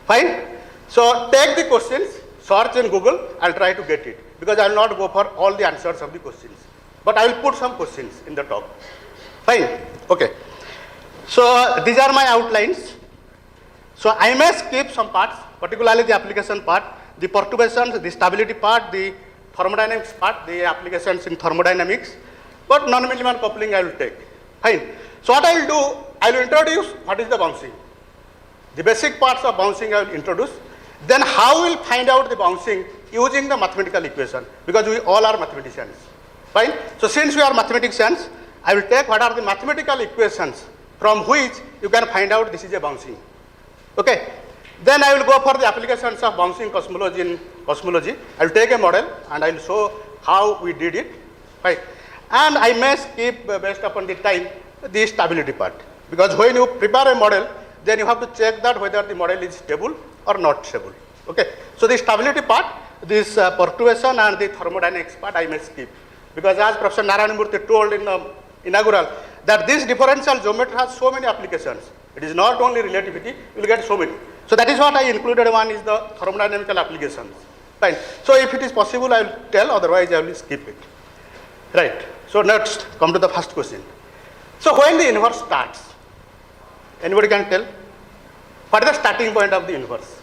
Fine? So take the questions, search in Google and try to get it. Because I will not go for all the answers of the questions. But I will put some questions in the talk. Fine? Okay. So these are my outlines. So I may skip some parts, particularly the application part, the perturbations, the stability part, the thermodynamics part, the applications in thermodynamics, but non-Millman coupling I will take. Fine. So what I will do, I will introduce what is the bouncing. The basic parts of bouncing I will introduce. Then how we will find out the bouncing using the mathematical equation, because we all are mathematicians. Fine. So since we are mathematicians, I will take what are the mathematical equations from which you can find out this is a bouncing. Okay. Then I will go for the applications of bouncing cosmology in cosmology. I will take a model and I will show how we did it. Right. And I may skip based upon the time the stability part, because when you prepare a model, then you have to check that whether the model is stable or not stable. Okay. So the stability part, this perturbation and the thermodynamics part I may skip. Because as Professor Narayana Murthy told in the inaugural, that this differential geometry has so many applications. It is not only relativity, you will get so many. So that is what I included. One is the thermodynamical applications. Fine. So if it is possible, I will tell, otherwise I will skip it. Right. So let's come to the first question. So when the universe starts, anybody can tell? What is the starting point of the universe?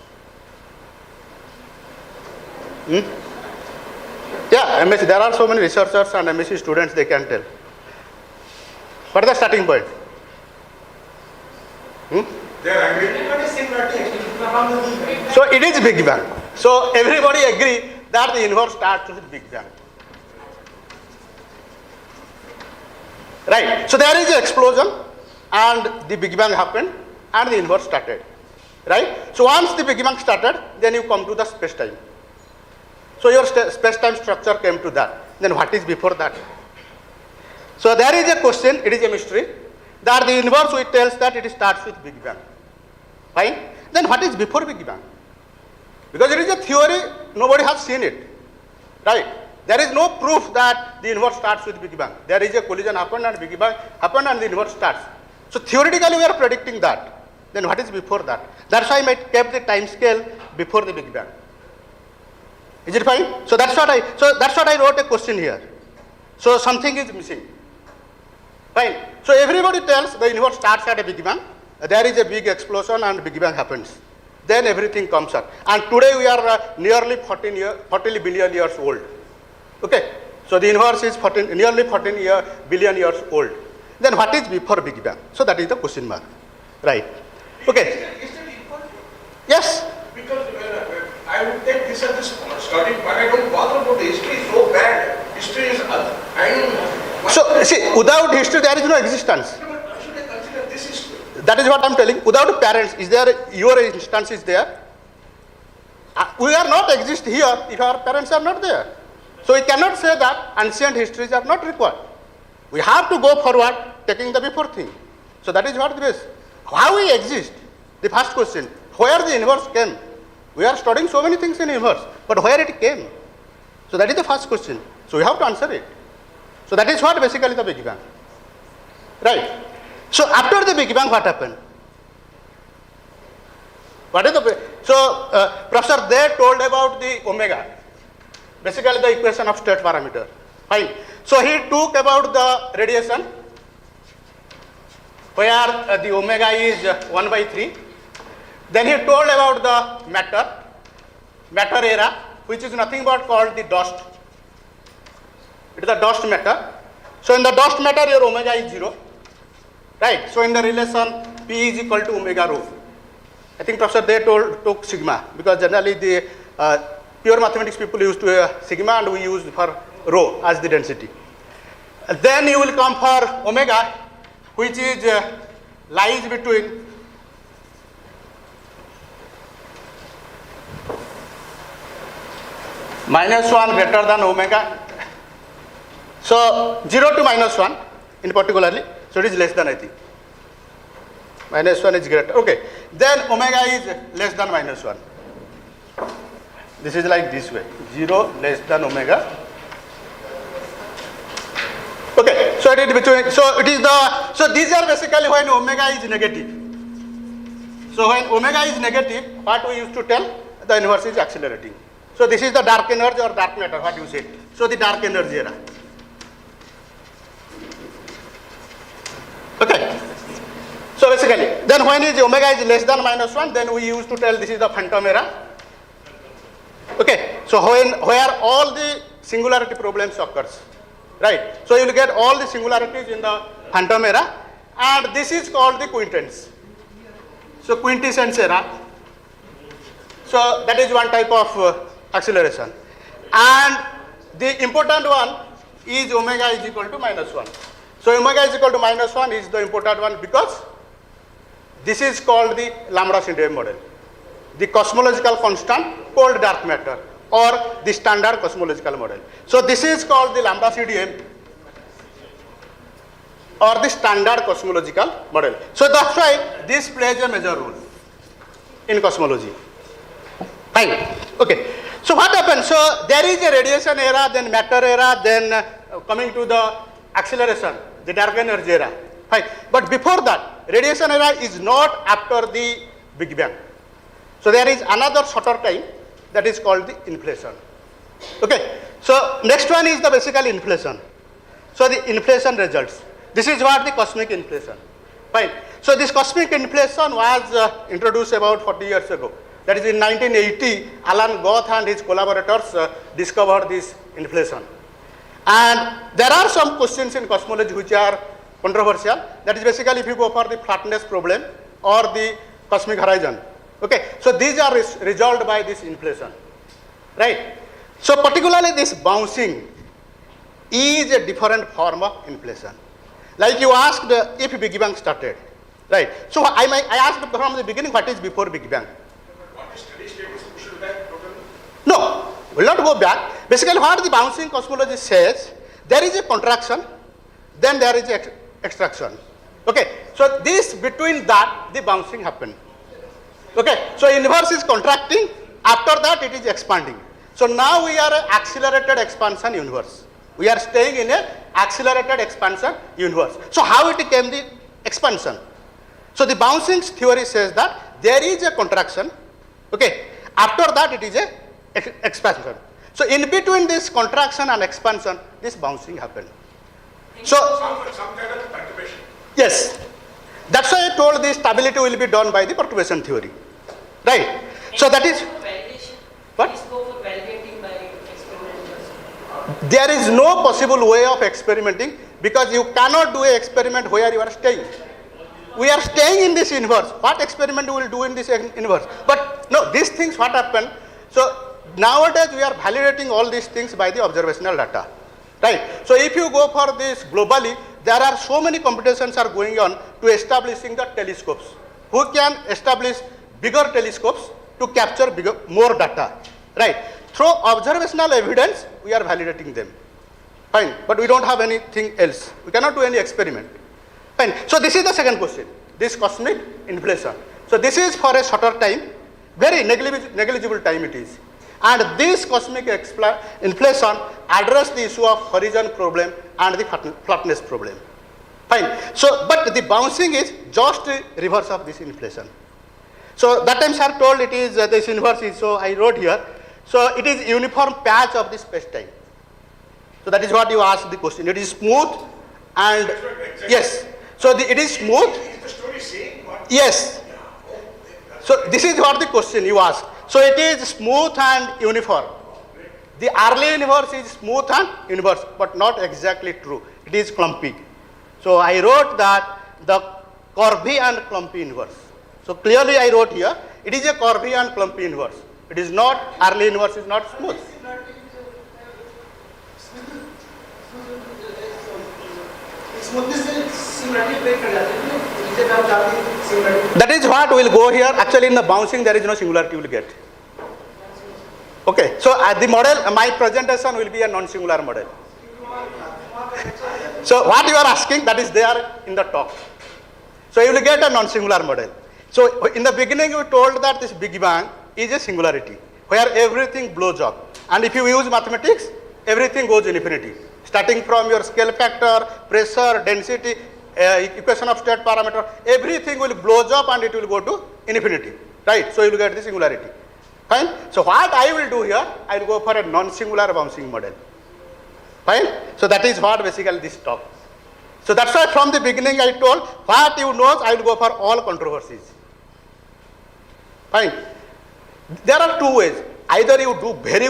Yeah, MSc, there are so many researchers and MSc students, they can tell. What is the starting point? They are agreeing. So it is Big Bang. So everybody agree that the universe starts with Big Bang. Right. So there is an explosion and the Big Bang happened and the universe started. Right. So once the Big Bang started, then you come to the space-time. So your space-time structure came to that. Then what is before that? So there is a question, it is a mystery, that the universe which tells that it starts with Big Bang. Fine. Then what is before Big Bang? Because it is a theory, nobody has seen it. Right. There is no proof that the universe starts with Big Bang. There is a collision happened and Big Bang happened and the universe starts. So theoretically we are predicting that. Then what is before that? That's why I kept the time scale before the Big Bang. Is it fine? So that's what I wrote a question here. So something is missing. Fine. So everybody tells the universe starts at a Big Bang. There is a big explosion and Big Bang happens. then everything comes up. And today we are nearly 40 billion years old. Okay, so the universe is nearly 14 billion years old. Then what is before Big Bang? So that is the question mark, right? Okay. Is that important? Yes. Because I would take this as a study, but I don't bother about the history. It's so bad. History is So see, without history there is no existence. But should I consider this history? That is what I am telling. Without parents, is there your instance is there? We are not exist here if our parents are not there. So we cannot say that ancient histories are not required. We have to go forward taking the before thing. So that is what it is. How we exist? The first question. Where the universe came? We are studying so many things in universe, but where it came? So that is the first question. So we have to answer it. So that is what basically the Big Bang. Right? So after the Big Bang, what happened? What is the Professor they told about the omega, basically the equation of state parameter. Fine. So he took about the radiation, where the omega is 1/3. Then he told about the matter era, which is nothing but called the dust. It is the dust matter. So in the dust matter, your omega is 0. Right? So in the relation P is equal to omega rho. I think Professor they took sigma, because generally the pure mathematics people used to sigma, and we use for rho as the density. Then you will come for omega, which is lies between -1 greater than omega. So 0 to -1 in particularly. So it is less than, I think. -1 is greater. Okay. Then omega is less than -1. This is like this way. 0 less than omega. Okay. So it is between. So it is the. So these are basically when omega is negative. So when omega is negative, what we used to tell, the universe is accelerating. So this is the dark energy or dark matter, what you say. So the dark energy era. Okay. So basically, then when is omega is less than -1, then we used to tell this is the phantom era. Okay. So where all the singularity problems occurs, right? So you will get all the singularities in the phantom era, and this is called the quintessence. So quintessence era. So that is one type of acceleration, and the important one is omega is equal to -1. So omega is equal to -1 is the important one, because this is called the lambda CDM model, the cosmological constant called dark matter, or the standard cosmological model. So this is called the lambda CDM, or the standard cosmological model. So that's why this plays a major role in cosmology. Fine. Okay. So what happens? So there is a radiation era, then matter era, then coming to the acceleration, the dark energy era. Fine. But before that, radiation era is not after the Big Bang. So there is another shorter time that is called the inflation. Okay. So next one is the basically inflation. So the inflation results. This is what the cosmic inflation. Fine. So this cosmic inflation was introduced about 40 years ago. That is in 1980, Alan Guth and his collaborators discovered this inflation. And there are some questions in cosmology which are controversial. That is basically if you go for the flatness problem or the cosmic horizon. Okay, so these are resolved by this inflation, right? So particularly this bouncing is a different form of inflation. Like you asked if Big Bang started, right? So I asked from the beginning what is before Big Bang. No, will not go back. Basically, what the bouncing cosmology says, there is a contraction, then there is extraction. Okay, so this between that the bouncing happened. Okay, so universe is contracting. After that, it is expanding. So now we are an accelerated expansion universe. We are staying in an accelerated expansion universe. So how it came the expansion? So the bouncing theory says that there is a contraction. Okay, after that it is a expansion. So in between this contraction and expansion, this bouncing happened. So some kind of perturbation. Yes, that's why I told the stability will be done by the perturbation theory, right? So that is what? Any scope for validating by experimenters? There is no possible way of experimenting because you cannot do an experiment where you are staying. We are staying in this universe. What experiment we will do in this universe? But no, these things what happen. So nowadays we are validating all these things by the observational data, right? So if you go for this globally, there are so many competitions are going on to establishing the telescopes. Who can establish bigger telescopes to capture more data, right? Through observational evidence, we are validating them. Fine, but we don't have anything else. We cannot do any experiment. Fine. So this is the second question, this cosmic inflation. So this is for a shorter time, very negligible time it is. And this cosmic inflation address the issue of horizon problem and the flatness problem. Fine. So, but the bouncing is just reverse of this inflation. So that time sir told it is this universe is, so I wrote here. So it is uniform patch of the space-time. So that is what you asked the question. It is smooth and yes. So it is smooth. Is the story saying what? Yes. So this is what the question you asked. So it is smooth and uniform. The early universe is smooth and universe, but not exactly true. It is clumpy. So I wrote that the curvy and clumpy universe. So clearly I wrote here, it is a curvy and clumpy universe. It is not, early universe is not smooth. That is what will go here. Actually in the bouncing there is no singularity you will get. Okay, so the model, my presentation will be a non-singular model. So what you are asking, that is there in the talk. So you will get a non-singular model. So in the beginning you told that this Big Bang is a singularity, where everything blows up. And if you use mathematics, everything goes infinity. Starting from your scale factor, pressure, density, equation of state parameter, everything will blows up and it will go to infinity. Right? So you will get the singularity. Fine? So what I will do here, I will go for a non-singular bouncing model. Fine? So that is what basically this talk. So that's why from the beginning I told, what you know, I will go for all controversies. Fine? There are two ways. Either you do very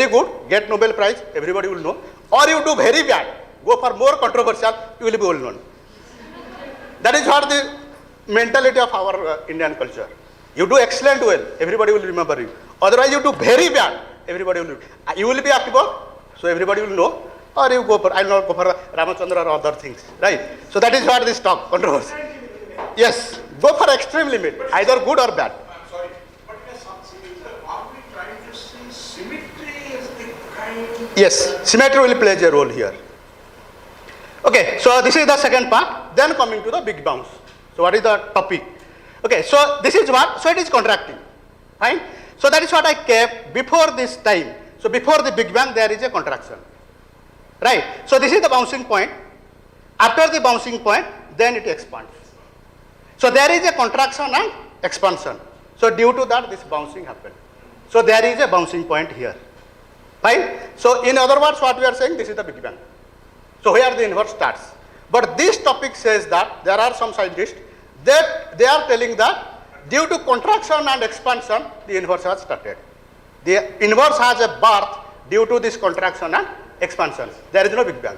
good, get Nobel Prize, everybody will know, or you do very bad, go for more controversial, you will be well known. That is what the mentality of our Indian culture. You do excellent well, everybody will remember you. Otherwise you do very bad, everybody will, you will be Akbar, so everybody will know, or you go for, I will not go for Ramachandra or other things, right? So that is what this talk, controversy. Yes, go for extreme limit, either good or bad. I'm sorry, but are we trying to see symmetry as the kind? Yes, symmetry will play a role here. Okay, so this is the second part, then coming to the big bounce. So what is the topic? Okay, so this is what, so it is contracting, fine? So that is what I kept before this time. So before the Big Bang there is a contraction, right? So this is the bouncing point. After the bouncing point, then it expands. So there is a contraction and expansion. So due to that this bouncing happened. So there is a bouncing point here, fine? So in other words what we are saying, this is the Big Bang. So where the universe starts. But this topic says that there are some scientists that they are telling that due to contraction and expansion, the universe has started. The universe has a birth due to this contraction and expansion. There is no Big Bang.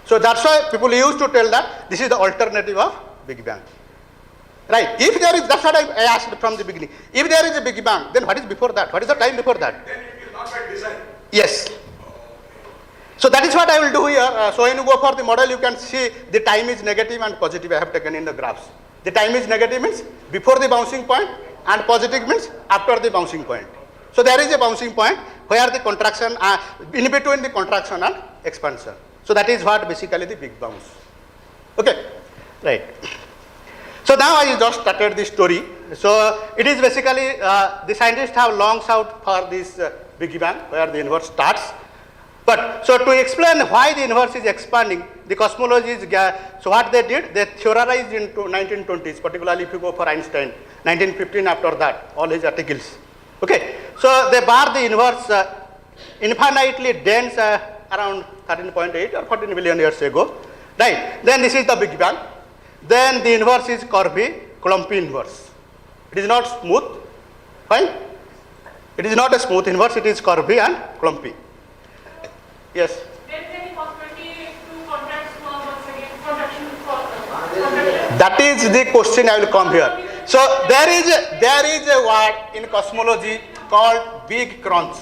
So that's why people used to tell that this is the alternative of Big Bang. Right? If there is, that's what I asked from the beginning. If there is a Big Bang, then what is before that? What is the time before that? Then it is not by design. Yes. So that is what I will do here. So when you go for the model, you can see the time is negative and positive I have taken in the graphs. The time is negative means before the bouncing point and positive means after the bouncing point. So there is a bouncing point where the contraction, in between the contraction and expansion. So that is what basically the big bounce. Okay, right. So now I just started the story. So it is basically, the scientists have long sought for this Big Bang where the universe starts. But so to explain why the universe is expanding, the cosmology is, so what they did, they theorized into 1920s, particularly if you go for Einstein, 1915 after that, all his articles. Okay, so they bar the universe infinitely dense around 13.8 or 14 billion years ago, right? Then this is the Big Bang. Then the universe is curvy, clumpy universe. It It is not smooth. Fine. It is not a smooth inverse. It is curvy and clumpy. Yes. There is any possibility to contract small once again, contraction for That is the question I will come here. So there is a word in cosmology called big crunch.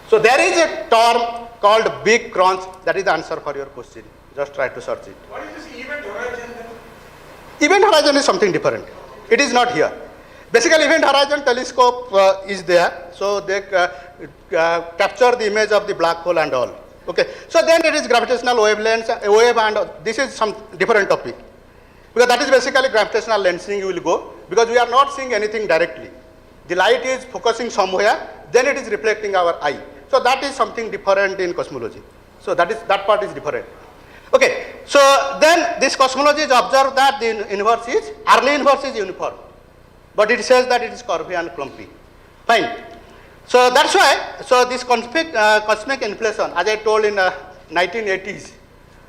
So there is a term called big crunch. That is the answer for your question. Just try to search it. What is this event horizon then? Event horizon is something different. It is not here. Basically, event horizon telescope is there. So they capture the image of the black hole and all. Okay. So then it is gravitational wavelengths, wave, and this is some different topic. Because that is basically gravitational lensing you will go. Because we are not seeing anything directly. The light is focusing somewhere, then it is reflecting our eye. So that is something different in cosmology. So that part is different. Okay, so then this cosmology is observed that the early inverse is uniform. But it says that it is curvy and clumpy. Fine. So that's why, so this cosmic inflation, as I told in 1980s.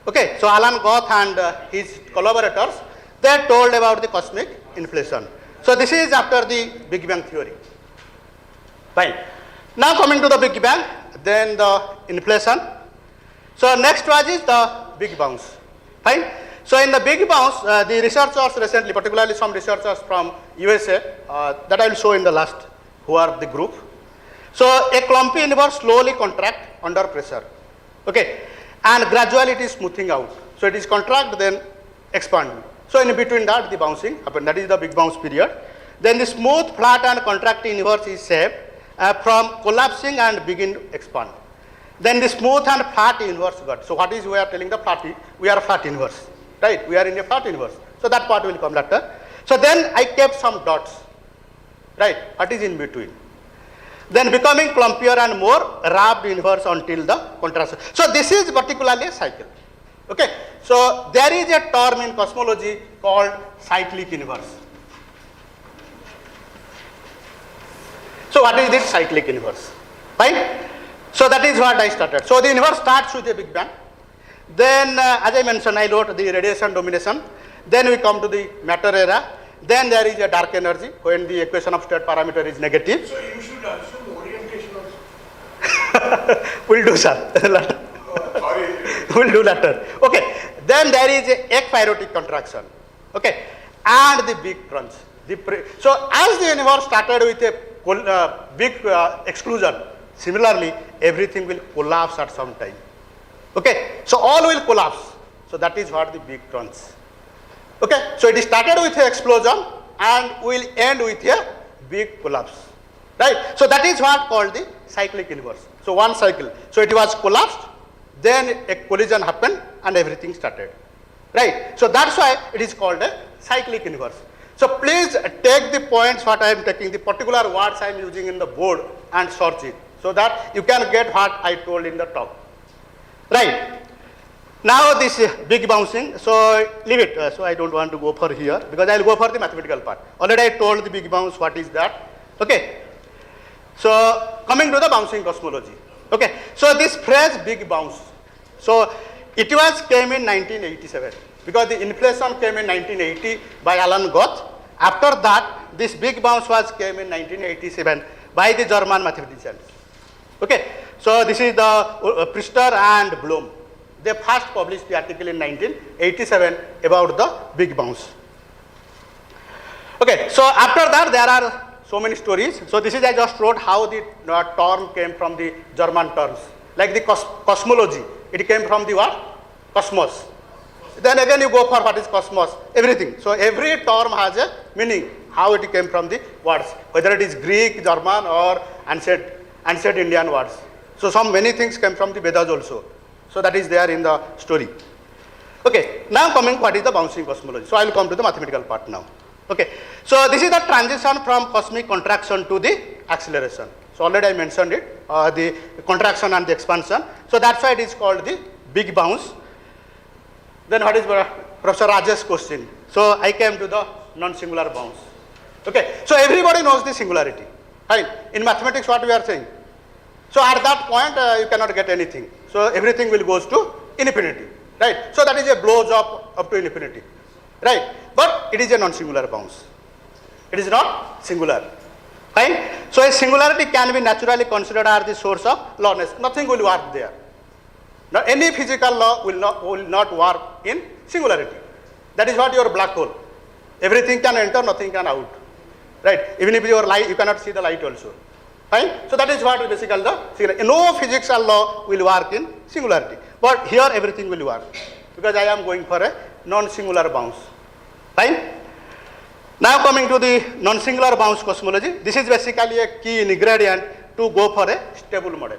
Okay, so Alan Guth and his collaborators, they told about the cosmic inflation. So this is after the Big Bang theory. Fine. Now coming to the Big Bang, then the inflation. So next was is the Big Bounce. Fine. So in the Big Bounce, the researchers recently, particularly some researchers from USA, that I will show in the last, who are the group. So a clumpy universe slowly contract under pressure. Okay. And gradually it is smoothing out. So it is contract, then expand. So in between that, the bouncing happens. That is the Big Bounce period. Then the smooth, flat, and contracting universe is shaped from collapsing and begin to expand. Then the smooth and flat universe got. So what is we are telling the flat? We are flat universe, right? We are in a flat universe. So that part will come later. So then I kept some dots, right? What is in between? Then becoming clumpier and more wrapped universe until the contraction. So this is particularly a cycle. Okay, so there is a term in cosmology called cyclic universe. So what is this cyclic universe? Fine. So that is what I started. So the universe starts with a Big Bang. Then as I mentioned, I wrote the radiation domination. Then we come to the matter era. Then there is a dark energy when the equation of state parameter is negative. So you should assume orientation also. We'll do, sir. Sorry. We'll do later. Okay. Then there is a ekpyrotic contraction. Okay. And the big crunch. So as the universe started with a big exclusion, similarly everything will collapse at some time. Okay. So all will collapse. So that is what the big crunch. Okay. So it started with an explosion and will end with a big collapse. Right. So that is what called the cyclic universe. So one cycle. So it was collapsed. Then a collision happened and everything started. Right. So that's why it is called a cyclic universe. So please take the points what I am taking, the particular words I am using in the board and search it so that you can get what I told in the talk. Right. Now this big bouncing, so leave it. So I don't want to go for here because I will go for the mathematical part. Already I told the big bounce, what is that? Okay. So coming to the bouncing cosmology. Okay. So this phrase big bounce. So it came in 1987 because the inflation came in 1980 by Alan Guth. After that, this big bounce came in 1987 by the German mathematicians. Okay. So this is the Priester and Bloom. They first published the article in 1987 about the big bounce. Okay. So after that, there are so many stories. So this is I just wrote how the term came from the German terms. Like the cosmology, it came from the what? Cosmos. Then again you go for what is cosmos, everything. So every term has a meaning, how it came from the words, whether it is Greek, German or ancient Indian words. So many things came from the Vedas also. So that is there in the story. Okay, now coming what is the bouncing cosmology. So I will come to the mathematical part now. Okay, so this is the transition from cosmic contraction to the acceleration. So already I mentioned it, the contraction and the expansion. So that's why it is called the big bounce. Then what is Professor Rajesh question? So I came to the non-singular bounce. Okay, so everybody knows the singularity. Right? In mathematics what we are saying. So at that point you cannot get anything. So everything will goes to infinity. Right? So that is a blows up to infinity. right? But it is a non-singular bounce. It is not singular. Fine. So a singularity can be naturally considered as the source of lawness. Nothing will work there. Now, any physical law will not work in singularity. That is what your black hole. Everything can enter, nothing can out. Right? Even if your light, you cannot see the light also. Fine? So that is what basically the singularity. No physical law will work in singularity. But here everything will work. Because I am going for a non-singular bounce. Fine? Now coming to the non-singular bounce cosmology. This is basically a key ingredient to go for a stable model.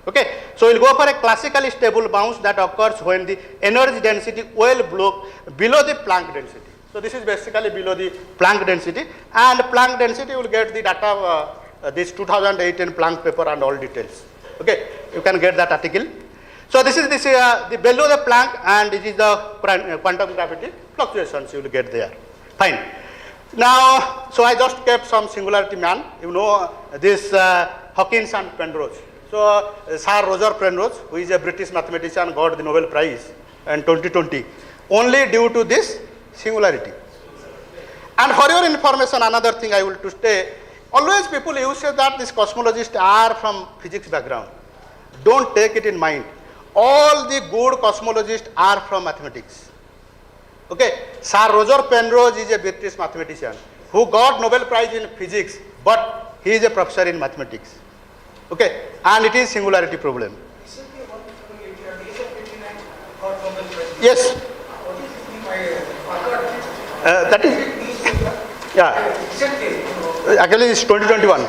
Okay, so we'll go for a classically stable bounce that occurs when the energy density well below the Planck density. So this is basically below the Planck density, and Planck density will get the data of this 2018 Planck paper and all details. Okay, you can get that article. So this is the below the Planck, and it is the quantum gravity fluctuations you will get there. Fine. Now, so I just kept some singularity man. You know this Hawkins and Penrose. So, Sir Roger Penrose, who is a British mathematician, got the Nobel Prize in 2020 only due to this singularity. And for your information, another thing I will to say, always people use that these cosmologists are from physics background. Don't take it in mind. All the good cosmologists are from mathematics. Okay, Sir Roger Penrose is a British mathematician who got Nobel Prize in physics, but he is a professor in mathematics. Okay, and it is singularity problem. Yes. That is, yeah. Actually, it's 2021.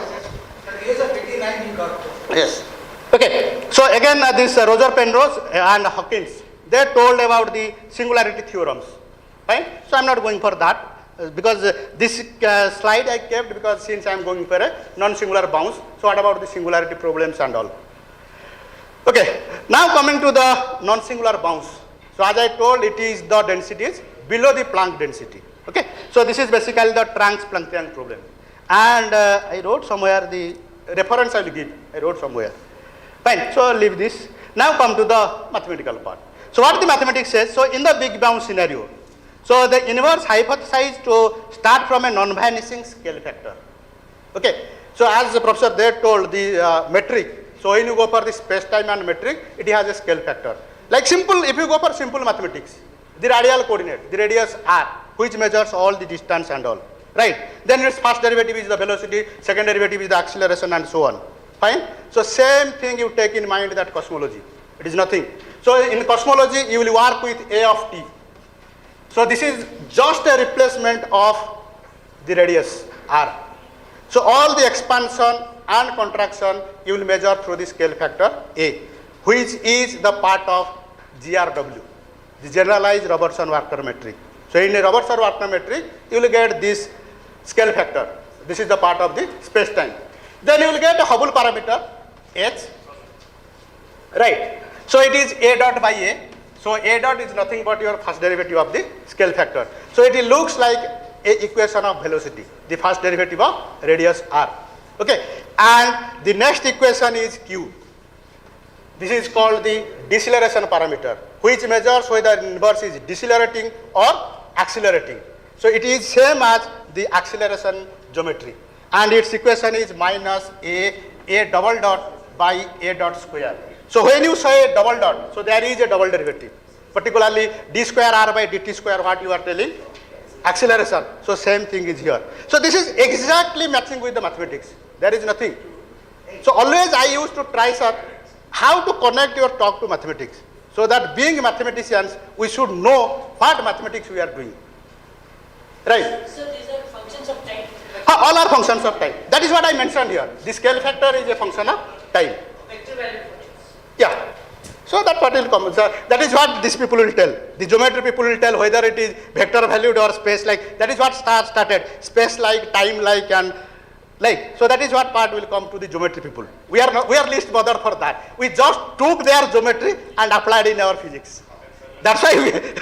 Yes. Okay. So again, this Roger Penrose and Hawkins, they told about the singularity theorems. Fine. So I'm not going for that. Because this slide I kept because since I am going for a non-singular bounce, so what about the singularity problems and all? Okay, now coming to the non-singular bounce. So as I told, it is the densities below the Planck density. Okay, so this is basically the trans-Planckian problem. And I wrote somewhere the reference I will give, I wrote somewhere. Fine, so I'll leave this. Now come to the mathematical part. So what the mathematics says, so in the big bounce scenario, so the universe hypothesized to start from a non-vanishing scale factor. Okay. So as the professor there told the metric, so when you go for the space-time and metric, it has a scale factor. Like simple, if you go for simple mathematics, the radial coordinate, the radius r, which measures all the distance and all. Right. Then its first derivative is the velocity, second derivative is the acceleration and so on. Fine. So same thing you take in mind that cosmology. It is nothing. So in cosmology, you will work with A of t. So this is just a replacement of the radius r. So all the expansion and contraction you will measure through the scale factor A, which is the part of GRW, the generalized Robertson-Walker metric. So in a Robertson-Walker metric, you will get this scale factor. This is the part of the space-time. Then you will get a Hubble parameter h. Right. So it is A dot by A. So A dot is nothing but your first derivative of the scale factor. So it looks like a equation of velocity, the first derivative of radius r. Okay, and the next equation is q. This is called the deceleration parameter, which measures whether the universe is decelerating or accelerating. So it is same as the acceleration geometry, and its equation is minus a double dot by a dot square. So when you say double dot, so there is a double derivative, particularly d square r by dt square, what you are telling? Acceleration. So same thing is here. So this is exactly matching with the mathematics. There is nothing. So always I used to try, sir, how to connect your talk to mathematics, so that being mathematicians, we should know what mathematics we are doing. Right? So these are functions of time. All are functions of time. That is what I mentioned here. The scale factor is a function of time. Vector value functions. Yeah. So that part will come. So that is what these people will tell. The geometry people will tell whether it is vector valued or space like. That is what started. Space like, time like, and like. So that is what part will come to the geometry people. We are least bothered for that. We just took their geometry and applied in our physics. That's why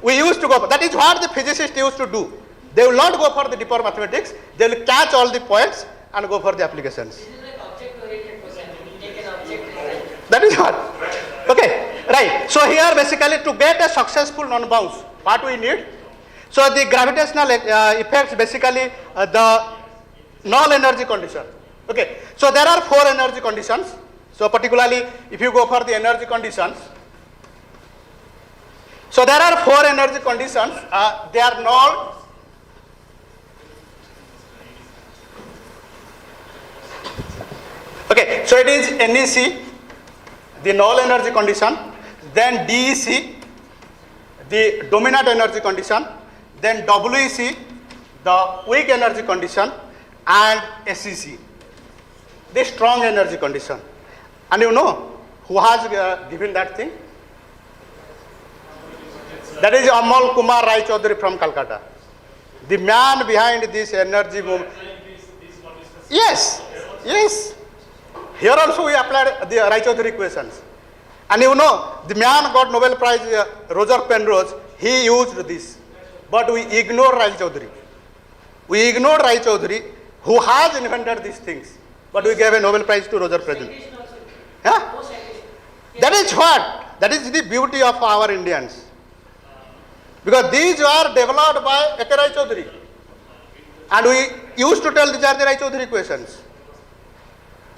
we used to go. That is what the physicists used to do. They will not go for the deeper mathematics. They will catch all the points and go for the applications. This is like object-oriented programming. You take an object and then. That is what. Okay, right. So here basically to get a successful non-bounce, what we need? So the gravitational effects basically the null energy condition. Okay, so there are 4 energy conditions. So particularly if you go for the energy conditions, so there are 4 energy conditions. They are null. Okay, so it is NEC, the null energy condition, then DEC, the dominant energy condition, then WEC, the weak energy condition, and SEC, the strong energy condition. And you know who has given that thing? That is Amal Kumar Rai Chaudhary from Calcutta, the man behind this energy movement. Yes, yes. Here also we applied the Rai Chaudhary equations. And you know, the man got Nobel Prize, Roger Penrose, he used this. But we ignored Rai Chaudhary. We ignored Rai Chaudhary, who has invented these things. But we gave a Nobel Prize to Roger Penrose. Huh? That is what? That is the beauty of our Indians. Because these are developed by A.K. Rai Chaudhary. And we used to tell these are the Rai Chaudhary equations.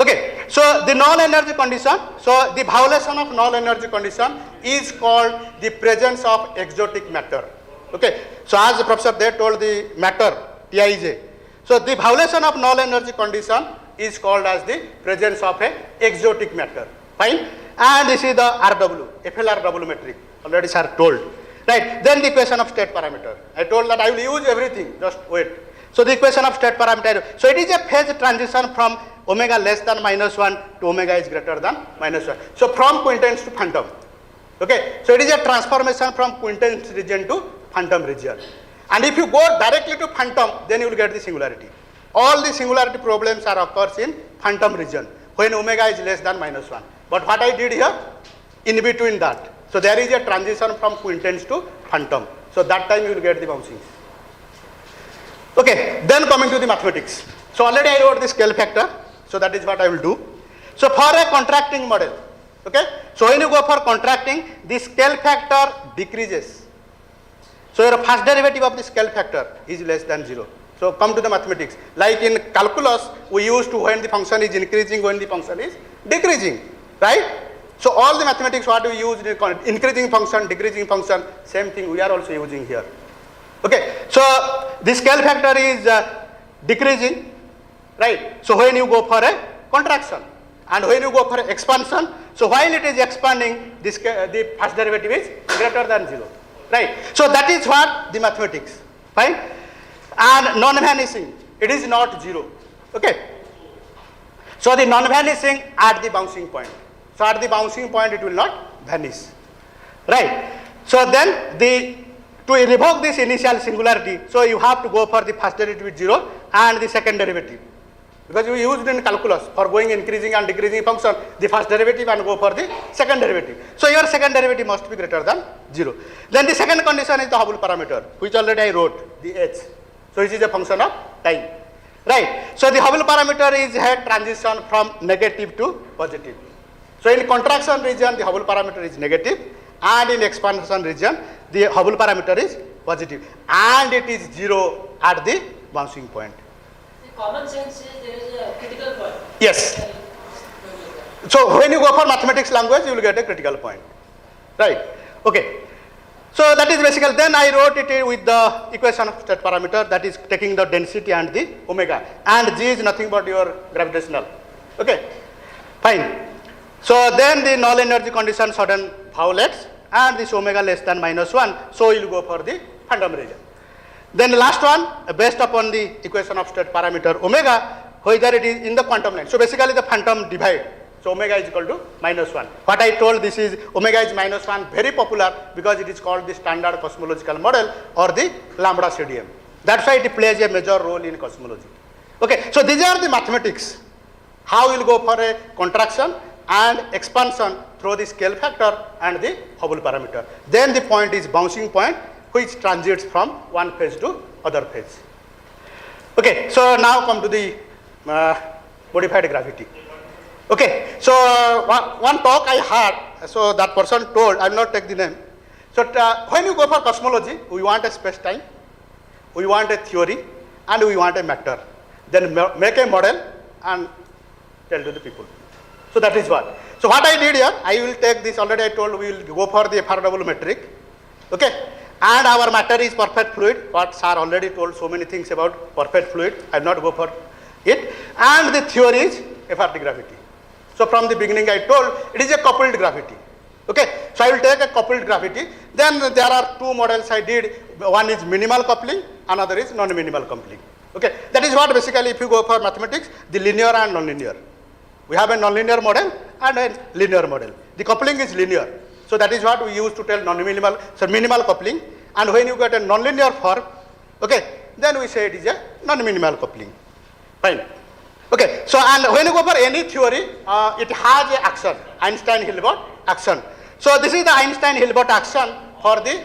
Okay, so the null energy condition, so the violation of null energy condition is called the presence of exotic matter. Okay, so as the professor there told the matter, Tij. So the violation of null energy condition is called as the presence of a exotic matter. Fine, and this is the RW, FLRW metric, already sir told. Right, then the equation of state parameter. I told that I will use everything, just wait. So the equation of state parameter, so it is a phase transition from omega less than -1 to omega is greater than -1. So from quintessence to phantom. Okay, so it is a transformation from quintessence region to phantom region. And if you go directly to phantom, then you will get the singularity. All the singularity problems are occurs in phantom region when omega is less than -1. But what I did here, in between that, so there is a transition from quintessence to phantom. So that time you will get the bouncing. Okay, then coming to the mathematics. So already I wrote the scale factor. So that is what I will do. So for a contracting model, okay. So when you go for contracting, the scale factor decreases. So your first derivative of the scale factor is less than 0. So come to the mathematics. Like in calculus, we used to when the function is increasing, when the function is decreasing, right? So all the mathematics what we use in increasing function, decreasing function, same thing we are also using here. Okay, so the scale factor is decreasing, right? So when you go for a contraction and when you go for expansion, so while it is expanding, the first derivative is greater than 0, right? So that is what the mathematics, fine? And non-vanishing, it is not 0, okay? So the non-vanishing at the bouncing point. So at the bouncing point it will not vanish, right? So then to revoke this initial singularity, so you have to go for the first derivative with 0 and the second derivative. Because we used in calculus for going increasing and decreasing function, the first derivative and go for the second derivative. So your second derivative must be greater than 0. Then the second condition is the Hubble parameter, which already I wrote, the h. So it is a function of time, right? So the Hubble parameter is a transition from negative to positive. So in contraction region, the Hubble parameter is negative, and in expansion region, the Hubble parameter is positive, and it is 0 at the bouncing point. Common sense says there is a critical point. Yes. So when you go for mathematics language, you will get a critical point, right? Okay. So that is basically, then I wrote it with the equation of state parameter, that is taking the density and the omega, and G is nothing but your gravitational, okay, fine. So then the null energy condition sudden violates, and this omega less than -1, so you will go for the phantom region. Then the last one, based upon the equation of state parameter omega, whether it is in the quantum line. So basically the phantom divide. So omega is equal to -1. What I told, this is omega is -1, very popular because it is called the standard cosmological model or the lambda CDM. That's why it plays a major role in cosmology. Okay, so these are the mathematics. How you will go for a contraction and expansion through the scale factor and the Hubble parameter. Then the point is bouncing point, which transits from one phase to other phase. Okay, so now come to the modified gravity. Okay, so one talk I had, so that person told, I will not take the name. So when you go for cosmology, we want a space-time, we want a theory, and we want a matter. Then make a model and tell to the people. So that is what. So what I did here, I will take this, already I told we will go for the FRW metric. Okay. And our matter is perfect fluid. What sir already told so many things about perfect fluid. I will not go for it. And the theory is FRD gravity. So from the beginning I told it is a coupled gravity. Okay. So I will take a coupled gravity. Then there are two models I did. One is minimal coupling, another is non-minimal coupling. Okay. That is what basically if you go for mathematics, the linear and non-linear. We have a non-linear model and a linear model. The coupling is linear. So that is what we use to tell non-minimal, so minimal coupling. And when you get a non-linear form, okay, then we say it is a non-minimal coupling. Fine. Okay. So and when you go for any theory, it has a action, Einstein-Hilbert action. So this is the Einstein-Hilbert action for the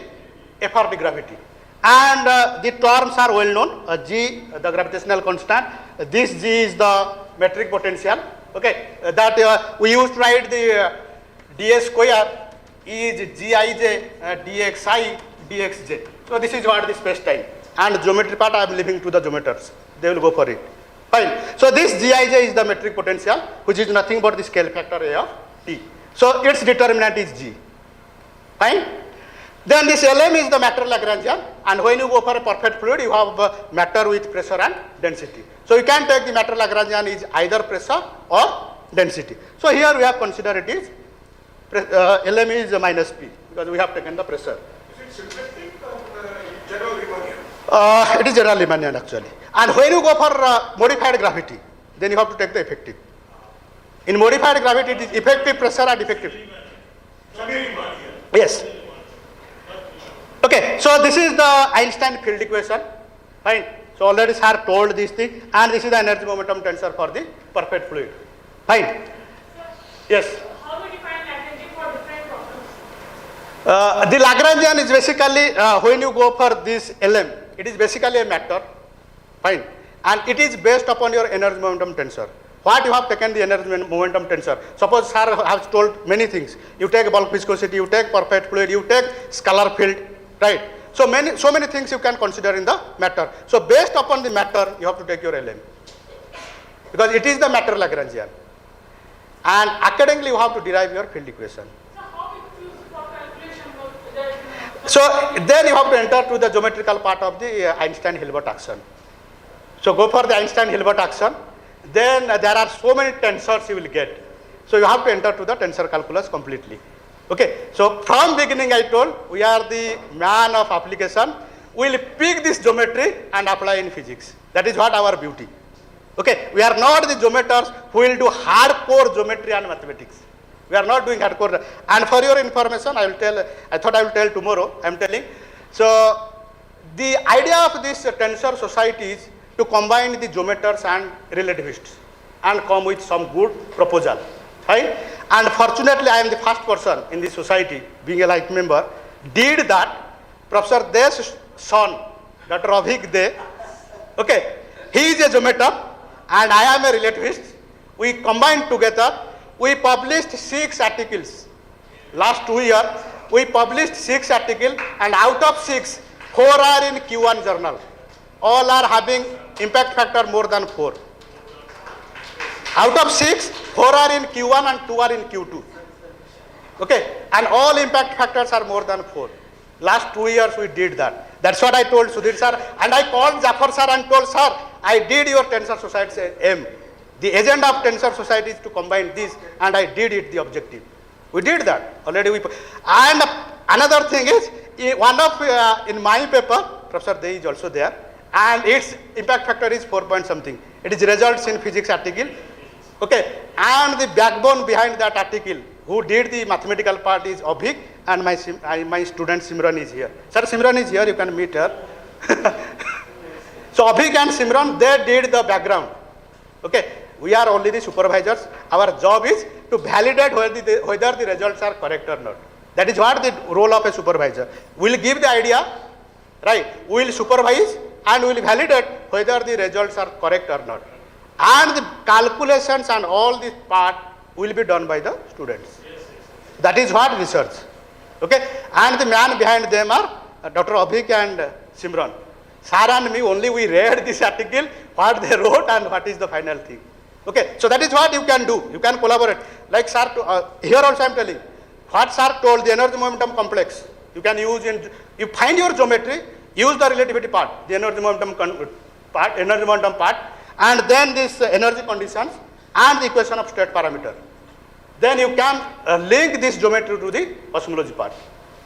FRD gravity. And the terms are well known. G, the gravitational constant. This G is the metric potential. Okay. That we used to write the ds square is Gij dxi dxj. So this is what the space time. And geometry part I am leaving to the geometers. They will go for it. Fine. So this Gij is the metric potential, which is nothing but the scale factor A of t. So its determinant is G. Fine. Then this Lm is the matter Lagrangian, and when you go for a perfect fluid, you have matter with pressure and density. So you can take the matter Lagrangian is either pressure or density. So here we have considered it is Lm is minus P because we have taken the pressure. Is it symplectic or general Riemannian? It is general Riemannian actually. And when you go for modified gravity, then you have to take the effective. In modified gravity, it is effective pressure and effective. Yes. Okay, so this is the Einstein field equation. Fine. So already sir told this thing, and this is the energy momentum tensor for the perfect fluid. Fine. Yes. How we define Lagrangian for different problems? The Lagrangian is basically when you go for this Lm, it is basically a matter. Fine. And it is based upon your energy momentum tensor. What you have taken the energy momentum tensor. Suppose sir has told many things. You take bulk viscosity, you take perfect fluid, you take scalar field, right? So many things you can consider in the matter. So based upon the matter, you have to take your Lm. Because it is the matter Lagrangian. And accordingly you have to derive your field equation. So how we choose for calculation? So then you have to enter to the geometrical part of the Einstein-Hilbert action. So go for the Einstein-Hilbert action. Then there are so many tensors you will get. So you have to enter to the tensor calculus completely. Okay. So from beginning I told we are the man of application. We will pick this geometry and apply in physics. That is what our beauty. Okay. We are not the geometers who will do hardcore geometry and mathematics. We are not doing hardcore. And for your information, I thought I will tell tomorrow. I am telling. So the idea of this tensor society is to combine the geometers and relativists and come with some good proposal. Right? And fortunately, I am the first person in this society, being a life member, did that. Professor De's son, Dept.of, okay, he is a geometer and I am a relativist. We combined together. We published 6 articles. Last 2 years, we published 6 articles, and out of 6, 4 are in Q1 journal. All are having impact factor more than 4. Out of 6, 4 are in Q1 and 2 are in Q2. Okay, and all impact factors are more than 4. Last 2 years we did that. That's what I told Sudhir sir, and I called Jafar sir and told sir, I did your tensor society M. The agenda of tensor society is to combine this, and I did it the objective. We did that already. And another thing is, one of in my paper, Professor De is also there, and its impact factor is 4 point something. It is results in physics article. Okay, and the backbone behind that article, who did the mathematical part, is Abhik, and my student Simran is here. Sir, Simran is here. You can meet her. So Abhik and Simran, they did the background. Okay. We are only the supervisors. Our job is to validate whether the results are correct or not. That is what the role of a supervisor. We will give the idea, right? We will supervise and we will validate whether the results are correct or not. And the calculations and all this part will be done by the students. That is what research. Okay? And the man behind them are Dr. Abhik and Simran. Sir and me only we read this article, what they wrote and what is the final thing. Okay, so that is what you can do. You can collaborate. Like sir, here also I am telling, what sir told, the energy momentum complex, you can use you find your geometry, use the relativity part, the energy momentum part, and then this energy conditions and the equation of state parameter. Then you can link this geometry to the cosmology part.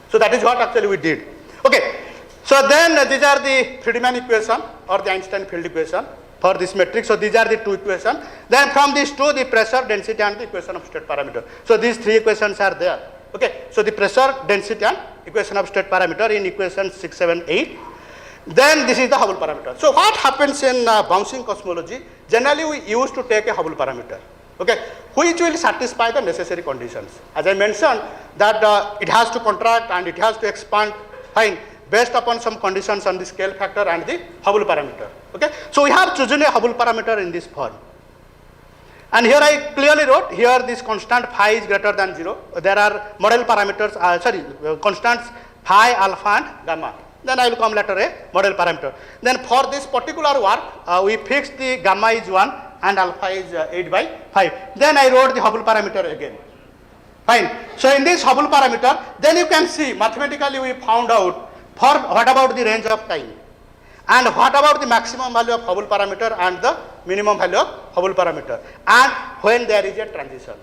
So that is what actually we did. Okay, so then these are the Friedman equation or the Einstein field equation for this matrix. So these are the two equations. Then from these two, the pressure, density and the equation of state parameter. So these three equations are there. Okay, so the pressure, density and equation of state parameter in equation 6, 7, 8. Then this is the Hubble parameter. So what happens in bouncing cosmology? Generally we used to take a Hubble parameter, okay, which will satisfy the necessary conditions. As I mentioned that it has to contract and it has to expand, fine, based upon some conditions on the scale factor and the Hubble parameter. Okay, so we have chosen a Hubble parameter in this form. And here I clearly wrote, here this constant phi is greater than 0. There are model parameters, constants phi, alpha and gamma. Then I will come later a model parameter. Then for this particular work, we fixed the gamma is 1 and alpha is 8 by 5. Then I wrote the Hubble parameter again. Fine. So in this Hubble parameter, then you can see mathematically we found out for what about the range of time and what about the maximum value of Hubble parameter and the minimum value of Hubble parameter and when there is a transition.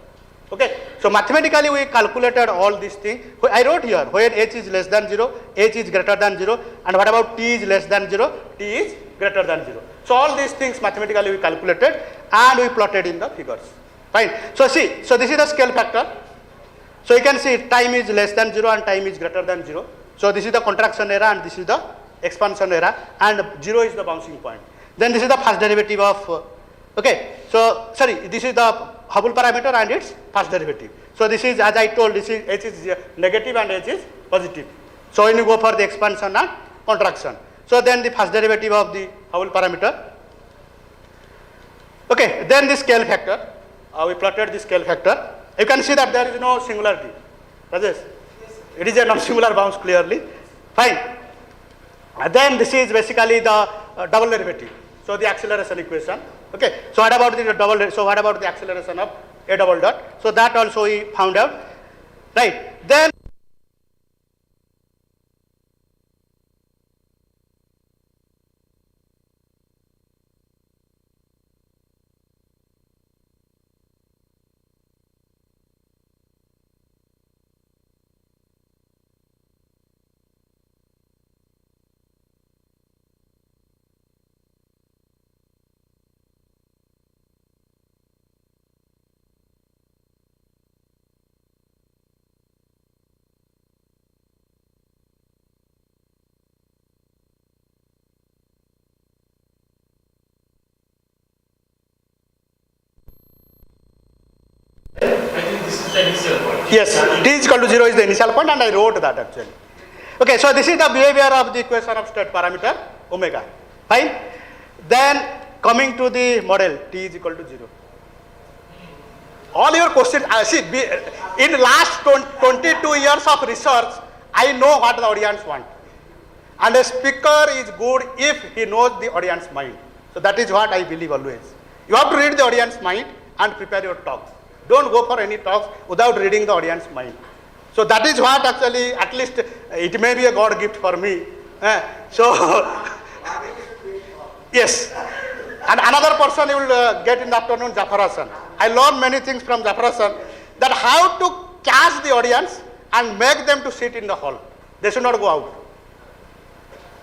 Okay, so mathematically we calculated all these things. I wrote here when h is less than 0, h is greater than 0, and what about t is less than 0, t is greater than 0. So all these things mathematically we calculated and we plotted in the figures. Fine. So see, so this is the scale factor. So you can see time is less than 0 and time is greater than 0. So this is the contraction era and this is the expansion era and 0 is the bouncing point. Then this is the first derivative of, okay, so sorry, this is the Hubble parameter and its first derivative. So this is, as I told, this is h is negative and h is positive. So when you go for the expansion and contraction. So then the first derivative of the Hubble parameter. Okay, then the scale factor. We plotted the scale factor. You can see that there is no singularity. Rajesh? It is a non-singular bounce clearly. Fine. Then this is basically the double derivative. So the acceleration equation. Okay. So what about the so what about the acceleration of a double dot? So that also we found out. Right. Then yes, t is equal to 0 is the initial point and I wrote that actually. Okay, so this is the behavior of the equation of state parameter omega. Fine. Then coming to the model t is equal to 0. All your questions, see, in last 22 years of research, I know what the audience want. And a speaker is good if he knows the audience mind. So that is what I believe always. You have to read the audience mind and prepare your talk. Don't go for any talks without reading the audience mind. So that is what actually, at least it may be a God gift for me. So, yes. And another person you will get in the afternoon, Jafar Hassan. I learned many things from Jafar Hassan, that how to catch the audience and make them to sit in the hall. They should not go out.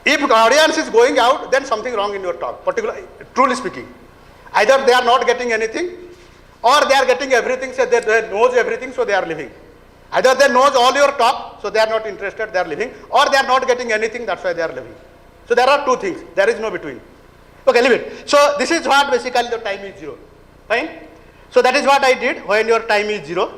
If the audience is going out, then something wrong in your talk, particularly, truly speaking. Either they are not getting anything, or they are getting everything, so they knows everything, so they are leaving. Either they knows all your talk, so they are not interested, they are leaving, or they are not getting anything, that's why they are leaving. So there are two things, there is no between. Okay, leave it. So this is what basically the time is 0. Fine. So that is what I did when your time is 0.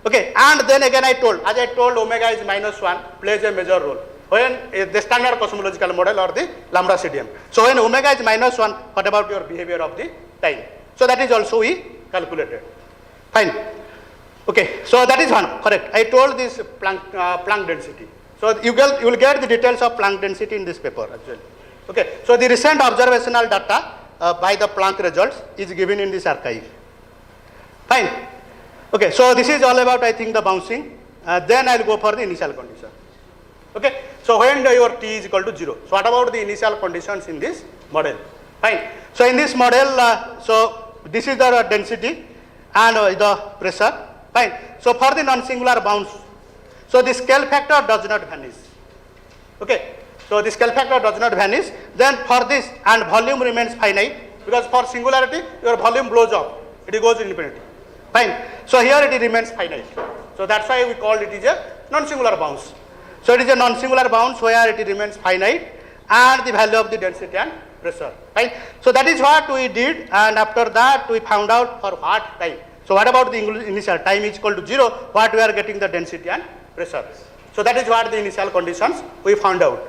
Okay, and then again I told, as I told, omega is -1 plays a major role. When the standard cosmological model or the lambda CDM. So when omega is -1, what about your behavior of the time? So that is also we calculated. Fine. Okay, so that is one, correct. I told this Planck density. So you will get the details of Planck density in this paper actually. Okay, so the recent observational data by the Planck results is given in this archive. Fine. Okay, so this is all about, I think, the bouncing. Then I'll go for the initial condition. Okay, so when your t is equal to 0. So what about the initial conditions in this model? Fine. So in this model, so this is the density and the pressure. Fine. So for the non-singular bounce, so the scale factor does not vanish. Okay. So the scale factor does not vanish. Then for this, and volume remains finite, because for singularity your volume blows up, it goes to infinity. Fine. So here it remains finite. So that's why we called it is a non-singular bounce. So it is a non-singular bounce where it remains finite and the value of the density and pressure. Right? So that is what we did, and after that we found out for what time. So what about the initial time is equal to 0, what we are getting the density and pressure. So that is what the initial conditions we found out.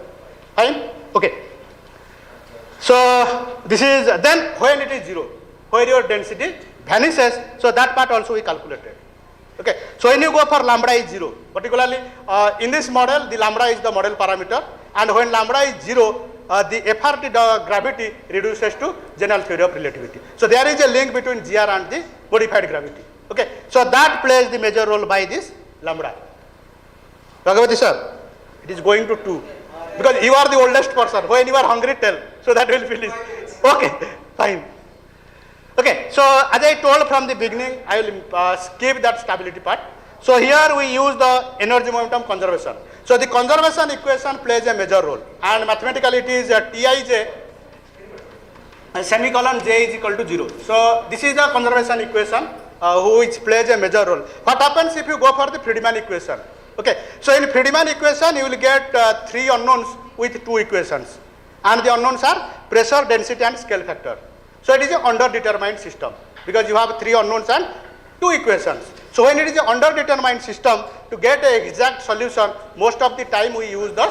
Fine? Okay. So this is then when it is 0, where your density vanishes, so that part also we calculated. Okay. So when you go for lambda is 0, particularly in this model the lambda is the model parameter, and when lambda is 0, the FRT gravity reduces to general theory of relativity. So there is a link between GR and the modified gravity. Okay. So that plays the major role by this lambda. Bhagavati sir, it is going to 2. Because you are the oldest person. When you are hungry, tell. So that will finish. Okay, fine. Okay, so as I told from the beginning, I will skip that stability part. So here we use the energy momentum conservation. So the conservation equation plays a major role, and mathematically it is Tij semicolon j is equal to 0. So this is the conservation equation which plays a major role. What happens if you go for the Friedman equation? Okay, so in Friedman equation you will get 3 unknowns with 2 equations, and the unknowns are pressure, density and scale factor. So it is an underdetermined system because you have 3 unknowns and 2 equations. So when it is an underdetermined system, to get an exact solution, most of the time we use the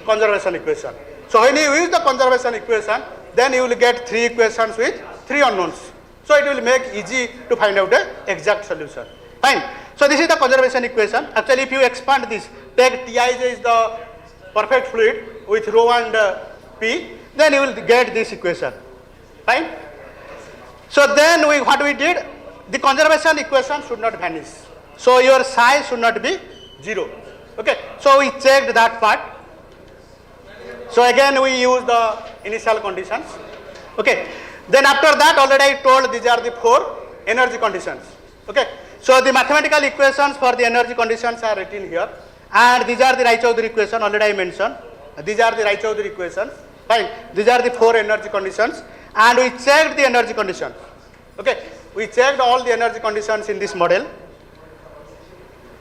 conservation equation. So when you use the conservation equation, then you will get 3 equations with 3 unknowns. So it will make easy to find out the exact solution. Fine. So this is the conservation equation. Actually, if you expand this, take Tij is the perfect fluid with rho and P, then you will get this equation. Fine. So then what we did, the conservation equation should not vanish. So your psi should not be 0. Okay. So we checked that part. So again we use the initial conditions. Okay. Then after that, already I told these are the 4 energy conditions. Okay. So the mathematical equations for the energy conditions are written here, and these are the Raychaudhuri equation, already I mentioned. These are the Raychaudhuri equations. Fine. These are the 4 energy conditions, and we checked the energy conditions. Okay. We checked all the energy conditions in this model.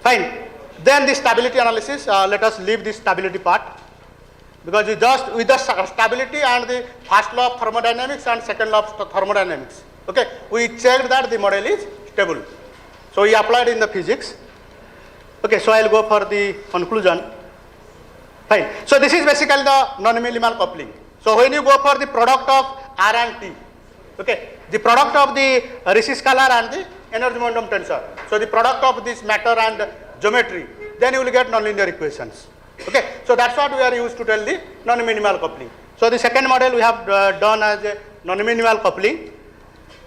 Fine. Then the stability analysis, let us leave this stability part, because we just with the stability and the first law of thermodynamics and second law of thermodynamics. Okay. We checked that the model is stable. So we applied in the physics. Okay, so I'll go for the conclusion. Fine. So this is basically the non-minimal coupling. So when you go for the product of R and T, okay, the product of the Rishi scalar and the energy momentum tensor. So the product of this matter and geometry, then you will get nonlinear equations. Okay, so that's what we are used to tell the non-minimal coupling. So the second model we have done as a non-minimal coupling,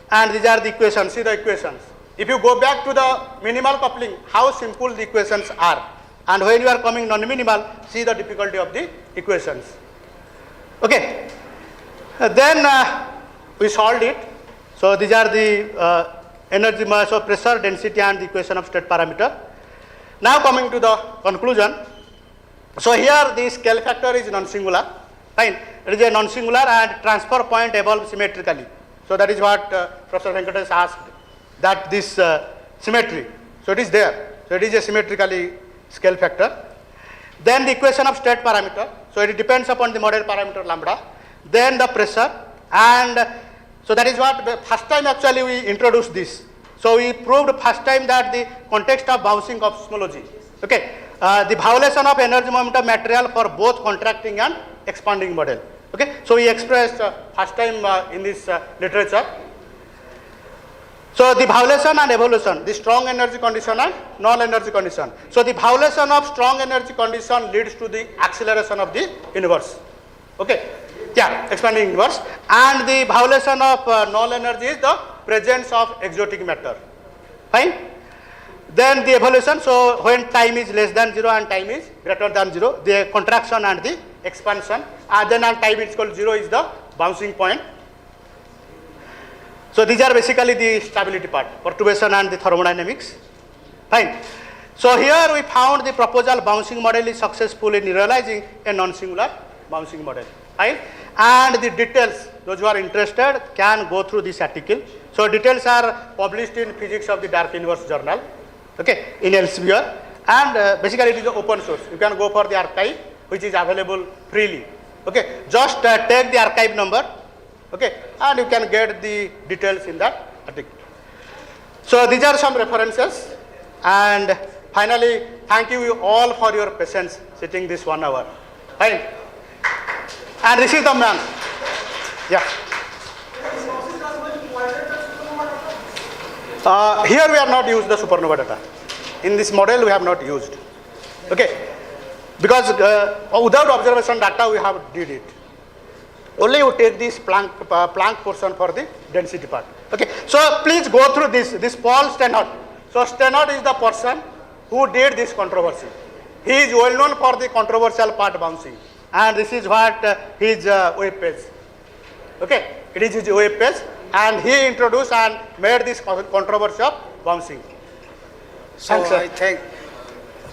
and these are the equations. See the equations. If you go back to the minimal coupling, how simple the equations are, and when you are coming non-minimal, see the difficulty of the equations. Okay, then we solved it. So these are the energy mass of pressure, density and the equation of state parameter. Now coming to the conclusion. So here the scale factor is non-singular. Fine, it is a non-singular and transfer point evolves symmetrically. So that is what Professor Venkatesh asked, that this symmetry, so it is there. So it is a symmetrically scale factor. Then the equation of state parameter, so it depends upon the model parameter lambda. Then the pressure, and so that is what first time actually we introduced this. So we proved first time that the context of bouncing cosmology, okay, the violation of energy momentum material for both contracting and expanding model. Okay, so we expressed first time in this literature. So the violation and evolution, the strong energy condition and null energy condition. So the violation of strong energy condition leads to the acceleration of the universe. Okay. Yeah, expanding universe. And the violation of null energy is the presence of exotic matter. Fine. Then the evolution, so when time is less than 0 and time is greater than 0, the contraction and the expansion, and then on time is equal to 0 is the bouncing point. So these are basically the stability part, perturbation and the thermodynamics. Fine. So here we found the proposal bouncing model is successful in realizing a non-singular bouncing model. Fine. And the details, those who are interested can go through this article. So details are published in Physics of the Dark Universe journal, okay, in Elsevier, and basically it is open source. You can go for the archive, which is available freely. Okay, just take the archive number, okay, and you can get the details in that article. So these are some references, and finally, thank you all for your patience sitting this 1 hour. Fine. And this is the man. Yeah. Here we have not used the supernova data. In this model we have not used. Okay. Because without observation data we have did it. Only you take this Planck portion for the density part. Okay. So please go through this Paul Steinhardt. So Steinhardt is the person who did this controversy. He is well known for the controversial part bouncing. And this is what his web page. Okay. It is his web page. And he introduced and made this controversy of bouncing. So Thanks, sir. I think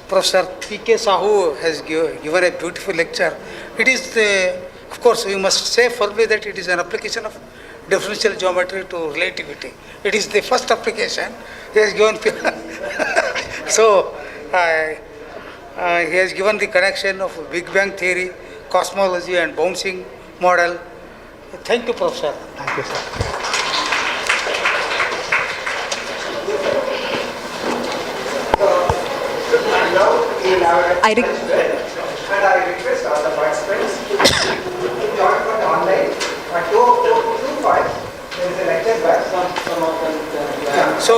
Professor P.K. Sahu has given a beautiful lecture. It is, of course, we must say firmly that it is an application of differential geometry to relativity. It is the first application he has given. So he has given the connection of Big Bang theory, cosmology, and bouncing model. Thank you, Professor. Thank you, sir. I request all the participants to join for the online at 2:05. There is a lecture back. So,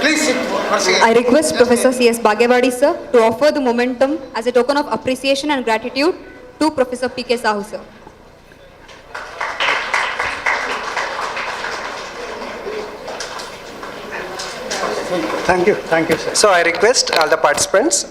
please sit once again. I request Professor C.S. Bagewadi sir to offer the momentum as a token of appreciation and gratitude to Professor P.K. Sahu sir. Thank you, sir. So I request all the participants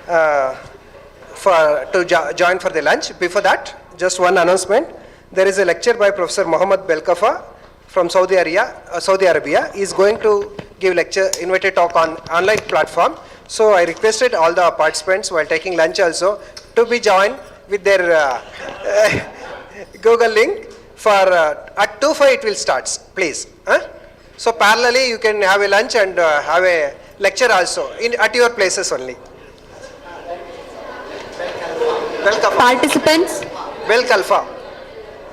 to join for the lunch. Before that, just one announcement. There is a lecture by Professor Mohammed Belkafa from Saudi Arabia. He is going to give lecture, invited talk on online platform. So I requested all the participants while taking lunch also to be joined with their Google link for at 2:05 it will start. Please. So parallelly you can have a lunch and have a lecture also at your places only. Welcome. Participants, Welcome.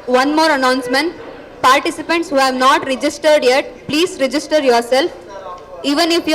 one more announcement. Participants who have not registered yet, please register yourself. Even if you are